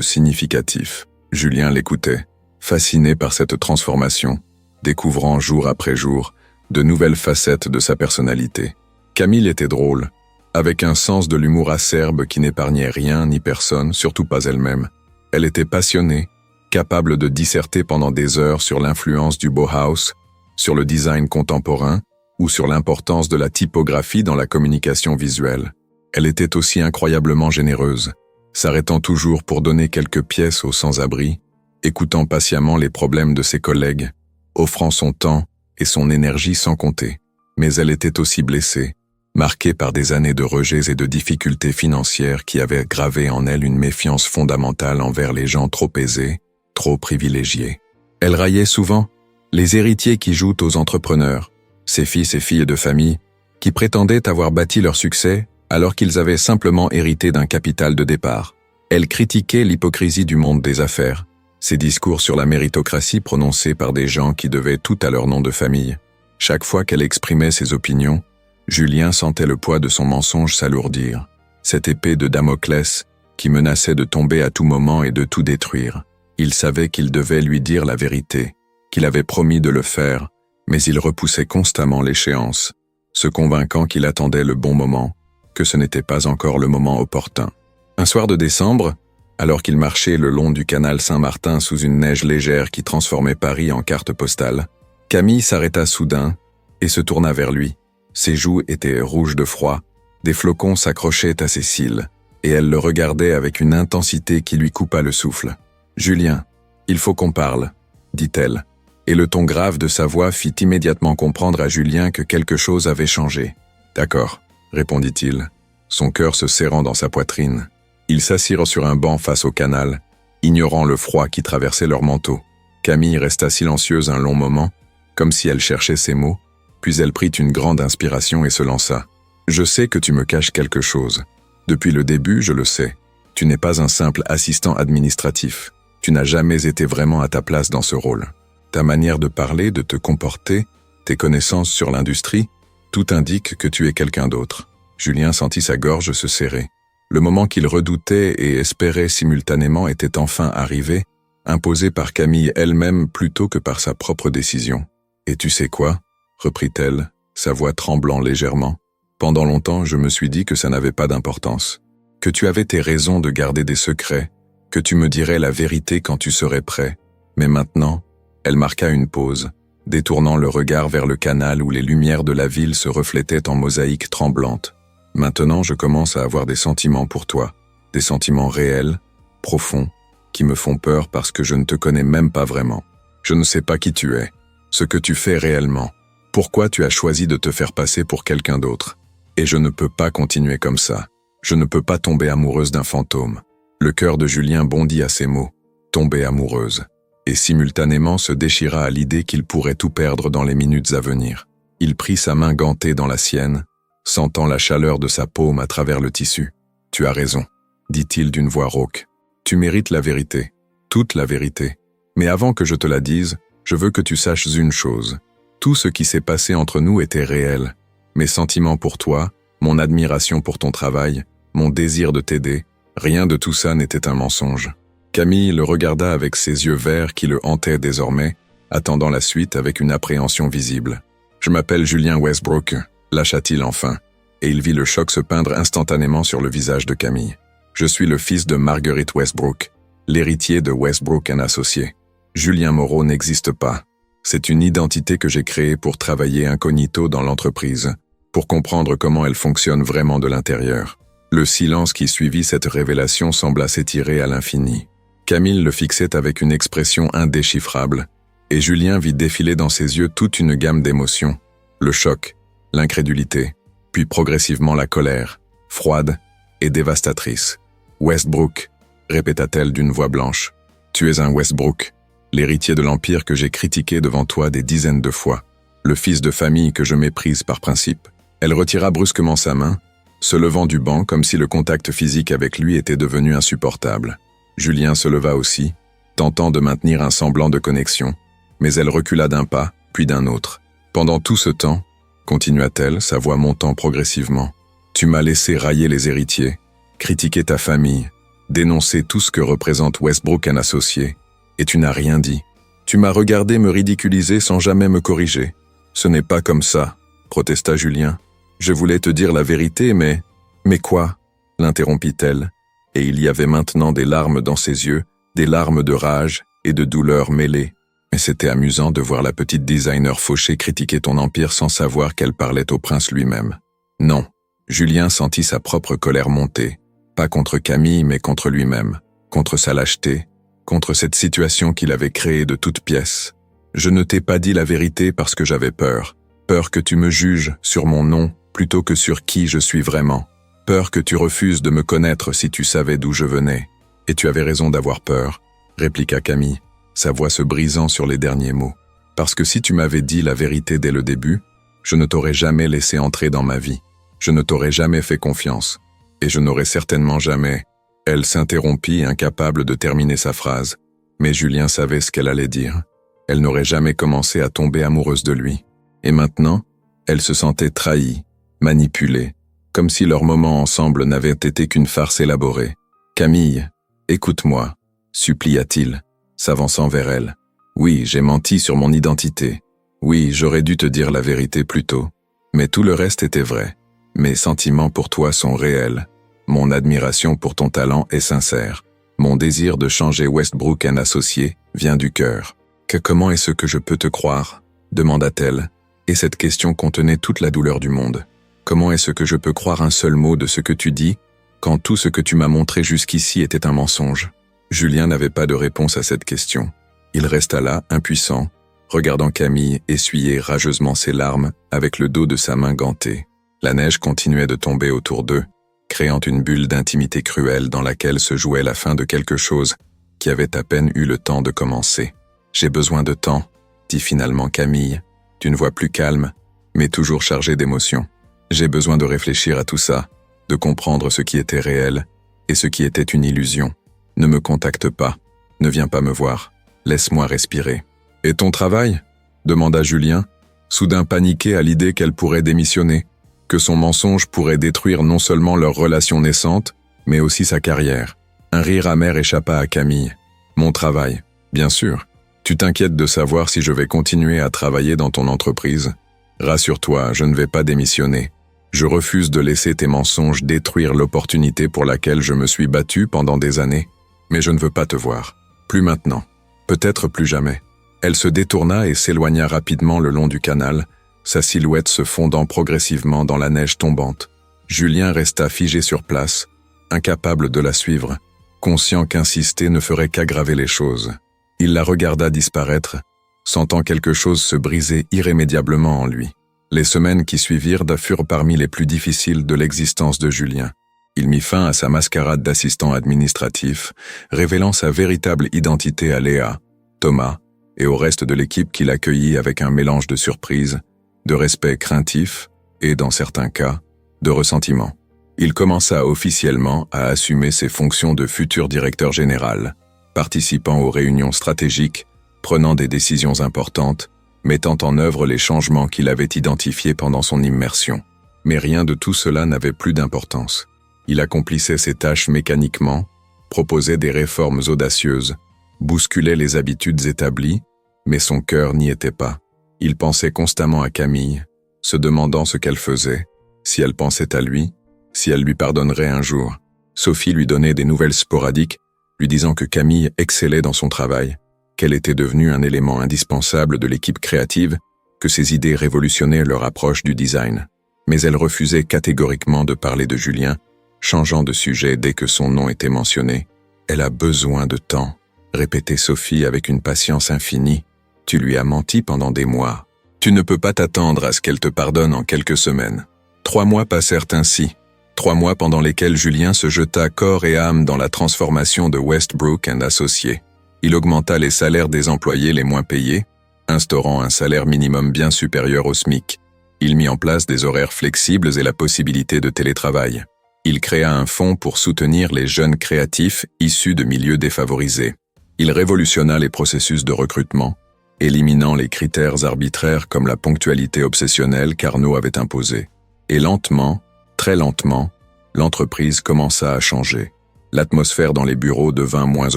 significatif. Julien l'écoutait, fasciné par cette transformation, découvrant jour après jour de nouvelles facettes de sa personnalité. Camille était drôle, avec un sens de l'humour acerbe qui n'épargnait rien ni personne, surtout pas elle-même. Elle était passionnée, capable de disserter pendant des heures sur l'influence du Bauhaus, sur le design contemporain ou sur l'importance de la typographie dans la communication visuelle. Elle était aussi incroyablement généreuse, s'arrêtant toujours pour donner quelques pièces aux sans-abri, écoutant patiemment les problèmes de ses collègues, offrant son temps et son énergie sans compter. Mais elle était aussi blessée, marquée par des années de rejets et de difficultés financières qui avaient gravé en elle une méfiance fondamentale envers les gens trop aisés, trop privilégiés. Elle raillait souvent les héritiers qui jouent aux entrepreneurs, ces fils et filles de famille, qui prétendaient avoir bâti leur succès alors qu'ils avaient simplement hérité d'un capital de départ. Elle critiquait l'hypocrisie du monde des affaires, ses discours sur la méritocratie prononcés par des gens qui devaient tout à leur nom de famille. Chaque fois qu'elle exprimait ses opinions, Julien sentait le poids de son mensonge s'alourdir, cette épée de Damoclès qui menaçait de tomber à tout moment et de tout détruire. Il savait qu'il devait lui dire la vérité, qu'il avait promis de le faire, mais il repoussait constamment l'échéance, se convainquant qu'il attendait le bon moment, que ce n'était pas encore le moment opportun. Un soir de décembre, alors qu'il marchait le long du canal Saint-Martin sous une neige légère qui transformait Paris en carte postale, Camille s'arrêta soudain et se tourna vers lui. Ses joues étaient rouges de froid, des flocons s'accrochaient à ses cils, et elle le regardait avec une intensité qui lui coupa le souffle. « Julien, il faut qu'on parle », dit-elle, et le ton grave de sa voix fit immédiatement comprendre à Julien que quelque chose avait changé. « D'accord », répondit-il, son cœur se serrant dans sa poitrine. Ils s'assirent sur un banc face au canal, ignorant le froid qui traversait leur manteau. Camille resta silencieuse un long moment, comme si elle cherchait ses mots, puis elle prit une grande inspiration et se lança. « Je sais que tu me caches quelque chose. Depuis le début, je le sais. Tu n'es pas un simple assistant administratif. Tu n'as jamais été vraiment à ta place dans ce rôle. Ta manière de parler, de te comporter, tes connaissances sur l'industrie, tout indique que tu es quelqu'un d'autre. Julien sentit sa gorge se serrer. Le moment qu'il redoutait et espérait simultanément était enfin arrivé, imposé par Camille elle-même plutôt que par sa propre décision. « Et tu sais quoi ?» reprit-elle, sa voix tremblant légèrement. « Pendant longtemps, je me suis dit que ça n'avait pas d'importance, que tu avais tes raisons de garder des secrets, que tu me dirais la vérité quand tu serais prêt. Mais maintenant, » elle marqua une pause, détournant le regard vers le canal où les lumières de la ville se reflétaient en mosaïque tremblante. « Maintenant, je commence à avoir des sentiments pour toi, des sentiments réels, profonds, qui me font peur parce que je ne te connais même pas vraiment. Je ne sais pas qui tu es, ce que tu fais réellement, pourquoi tu as choisi de te faire passer pour quelqu'un d'autre. Et je ne peux pas continuer comme ça. Je ne peux pas tomber amoureuse d'un fantôme. » Le cœur de Julien bondit à ces mots, tomber amoureuse, et simultanément se déchira à l'idée qu'il pourrait tout perdre dans les minutes à venir. Il prit sa main gantée dans la sienne, sentant la chaleur de sa paume à travers le tissu. « Tu as raison, » dit-il d'une voix rauque. « Tu mérites la vérité, toute la vérité. Mais avant que je te la dise, je veux que tu saches une chose. Tout ce qui s'est passé entre nous était réel. Mes sentiments pour toi, mon admiration pour ton travail, mon désir de t'aider, rien de tout ça n'était un mensonge. » Camille le regarda avec ses yeux verts qui le hantaient désormais, attendant la suite avec une appréhension visible. « Je m'appelle Julien Westbrook », lâcha-t-il enfin, et il vit le choc se peindre instantanément sur le visage de Camille. « Je suis le fils de Marguerite Westbrook, l'héritier de Westbrook & Associés. Julien Moreau n'existe pas. C'est une identité que j'ai créée pour travailler incognito dans l'entreprise, pour comprendre comment elle fonctionne vraiment de l'intérieur. » Le silence qui suivit cette révélation sembla s'étirer à l'infini. Camille le fixait avec une expression indéchiffrable, et Julien vit défiler dans ses yeux toute une gamme d'émotions. Le choc, l'incrédulité, puis progressivement la colère, froide et dévastatrice. « Westbrook », répéta-t-elle d'une voix blanche. « Tu es un Westbrook, l'héritier de l'Empire que j'ai critiqué devant toi des dizaines de fois, le fils de famille que je méprise par principe. » Elle retira brusquement sa main, se levant du banc comme si le contact physique avec lui était devenu insupportable. Julien se leva aussi, tentant de maintenir un semblant de connexion, mais elle recula d'un pas, puis d'un autre. « Pendant tout ce temps, » continua-t-elle, sa voix montant progressivement, « tu m'as laissé railler les héritiers, critiquer ta famille, dénoncer tout ce que représente Westbrook & Associés, et tu n'as rien dit. Tu m'as regardé me ridiculiser sans jamais me corriger. Ce n'est pas comme ça, » protesta Julien. « Je voulais te dire la vérité, mais... » « Mais quoi ?» l'interrompit-elle, et il y avait maintenant des larmes dans ses yeux, des larmes de rage et de douleur mêlées. Mais c'était amusant de voir la petite designer fauchée critiquer ton empire sans savoir qu'elle parlait au prince lui-même. Non, Julien sentit sa propre colère monter, pas contre Camille mais contre lui-même, contre sa lâcheté, contre cette situation qu'il avait créée de toutes pièces. « Je ne t'ai pas dit la vérité parce que j'avais peur. Peur que tu me juges sur mon nom plutôt que sur qui je suis vraiment. Peur que tu refuses de me connaître si tu savais d'où je venais. Et tu avais raison d'avoir peur, » répliqua Camille, sa voix se brisant sur les derniers mots. « Parce que si tu m'avais dit la vérité dès le début, je ne t'aurais jamais laissé entrer dans ma vie. Je ne t'aurais jamais fait confiance. Et je n'aurais certainement jamais... » Elle s'interrompit, incapable de terminer sa phrase. Mais Julien savait ce qu'elle allait dire. Elle n'aurait jamais commencé à tomber amoureuse de lui. Et maintenant, elle se sentait trahie, manipulée, comme si leur moment ensemble n'avait été qu'une farce élaborée. « Camille, écoute-moi, » supplia-t-il, s'avançant vers elle. « Oui, j'ai menti sur mon identité. Oui, j'aurais dû te dire la vérité plus tôt. Mais tout le reste était vrai. Mes sentiments pour toi sont réels. Mon admiration pour ton talent est sincère. Mon désir de changer Westbrook & Associés vient du cœur. »« Comment est-ce que je peux te croire ?» demanda-t-elle, et cette question contenait toute la douleur du monde. « Comment est-ce que je peux croire un seul mot de ce que tu dis, quand tout ce que tu m'as montré jusqu'ici était un mensonge ?» Julien n'avait pas de réponse à cette question. Il resta là, impuissant, regardant Camille essuyer rageusement ses larmes avec le dos de sa main gantée. La neige continuait de tomber autour d'eux, créant une bulle d'intimité cruelle dans laquelle se jouait la fin de quelque chose qui avait à peine eu le temps de commencer. « J'ai besoin de temps », dit finalement Camille, d'une voix plus calme, mais toujours chargée d'émotion. « J'ai besoin de réfléchir à tout ça, de comprendre ce qui était réel et ce qui était une illusion. Ne me contacte pas. Ne viens pas me voir. Laisse-moi respirer. Et ton travail ? Demanda Julien, soudain paniqué à l'idée qu'elle pourrait démissionner, que son mensonge pourrait détruire non seulement leur relation naissante, mais aussi sa carrière. Un rire amer échappa à Camille. Mon travail, bien sûr. Tu t'inquiètes de savoir si je vais continuer à travailler dans ton entreprise. Rassure-toi, je ne vais pas démissionner. Je refuse de laisser tes mensonges détruire l'opportunité pour laquelle je me suis battu pendant des années. Mais je ne veux pas te voir. Plus maintenant. Peut-être plus jamais. Elle se détourna et s'éloigna rapidement le long du canal, sa silhouette se fondant progressivement dans la neige tombante. Julien resta figé sur place, incapable de la suivre, conscient qu'insister ne ferait qu'aggraver les choses. Il la regarda disparaître, sentant quelque chose se briser irrémédiablement en lui. Les semaines qui suivirent furent parmi les plus difficiles de l'existence de Julien. Il mit fin à sa mascarade d'assistant administratif, révélant sa véritable identité à Léa, Thomas et au reste de l'équipe qui l'accueillit avec un mélange de surprise, de respect craintif et, dans certains cas, de ressentiment. Il commença officiellement à assumer ses fonctions de futur directeur général, participant aux réunions stratégiques, prenant des décisions importantes, mettant en œuvre les changements qu'il avait identifiés pendant son immersion. Mais rien de tout cela n'avait plus d'importance. Il accomplissait ses tâches mécaniquement, proposait des réformes audacieuses, bousculait les habitudes établies, mais son cœur n'y était pas. Il pensait constamment à Camille, se demandant ce qu'elle faisait, si elle pensait à lui, si elle lui pardonnerait un jour. Sophie lui donnait des nouvelles sporadiques, lui disant que Camille excellait dans son travail, qu'elle était devenue un élément indispensable de l'équipe créative, que ses idées révolutionnaient leur approche du design. Mais elle refusait catégoriquement de parler de Julien, changeant de sujet dès que son nom était mentionné. « Elle a besoin de temps », répétait Sophie avec une patience infinie. « Tu lui as menti pendant des mois. Tu ne peux pas t'attendre à ce qu'elle te pardonne en quelques semaines. » 3 mois passèrent ainsi. 3 mois pendant lesquels Julien se jeta corps et âme dans la transformation de Westbrook & Associés. Il augmenta les salaires des employés les moins payés, instaurant un salaire minimum bien supérieur au SMIC. Il mit en place des horaires flexibles et la possibilité de télétravail. Il créa un fonds pour soutenir les jeunes créatifs issus de milieux défavorisés. Il révolutionna les processus de recrutement, éliminant les critères arbitraires comme la ponctualité obsessionnelle qu'Arnaud avait imposée. Et lentement, très lentement, l'entreprise commença à changer. L'atmosphère dans les bureaux devint moins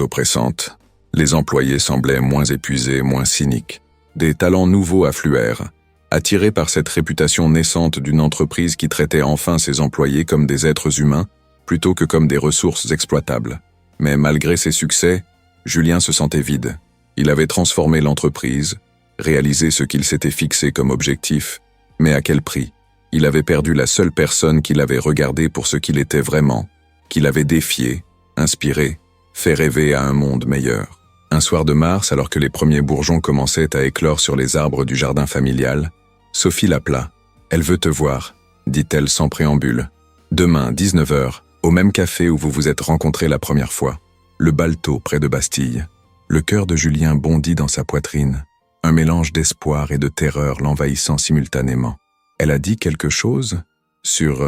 oppressante. Les employés semblaient moins épuisés, moins cyniques. Des talents nouveaux affluèrent, attirés par cette réputation naissante d'une entreprise qui traitait enfin ses employés comme des êtres humains plutôt que comme des ressources exploitables. Mais malgré ses succès, Julien se sentait vide. Il avait transformé l'entreprise, réalisé ce qu'il s'était fixé comme objectif, mais à quel prix ? Il avait perdu la seule personne qu'il avait regardée pour ce qu'il était vraiment, qu'il avait défié, inspiré, fait rêver à un monde meilleur. Un soir de mars, alors que les premiers bourgeons commençaient à éclore sur les arbres du jardin familial, Sophie l'appela. « Elle veut te voir », dit-elle sans préambule. « Demain, 19h, au même café où vous vous êtes rencontrés la première fois, le Balto près de Bastille. » Le cœur de Julien bondit dans sa poitrine, un mélange d'espoir et de terreur l'envahissant simultanément. Elle a dit quelque chose sur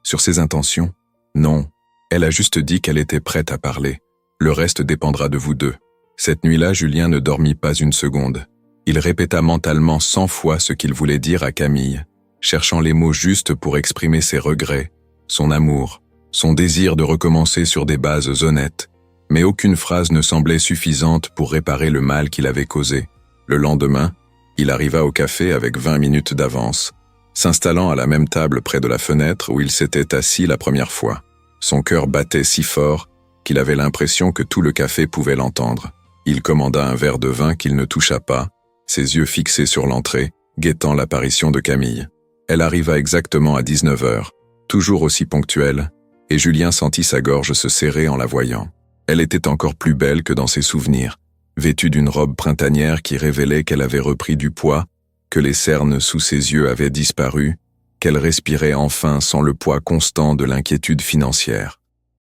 ses intentions? Non, elle a juste dit qu'elle était prête à parler. Le reste dépendra de vous deux. Cette nuit-là, Julien ne dormit pas une seconde. Il répéta mentalement 100 fois ce qu'il voulait dire à Camille, cherchant les mots justes pour exprimer ses regrets, son amour, son désir de recommencer sur des bases honnêtes. Mais aucune phrase ne semblait suffisante pour réparer le mal qu'il avait causé. Le lendemain, il arriva au café avec 20 minutes d'avance, s'installant à la même table près de la fenêtre où il s'était assis la première fois. Son cœur battait si fort qu'il avait l'impression que tout le café pouvait l'entendre. Il commanda un verre de vin qu'il ne toucha pas, ses yeux fixés sur l'entrée, guettant l'apparition de Camille. Elle arriva exactement à 19h, toujours aussi ponctuelle, et Julien sentit sa gorge se serrer en la voyant. Elle était encore plus belle que dans ses souvenirs, vêtue d'une robe printanière qui révélait qu'elle avait repris du poids, que les cernes sous ses yeux avaient disparu, qu'elle respirait enfin sans le poids constant de l'inquiétude financière.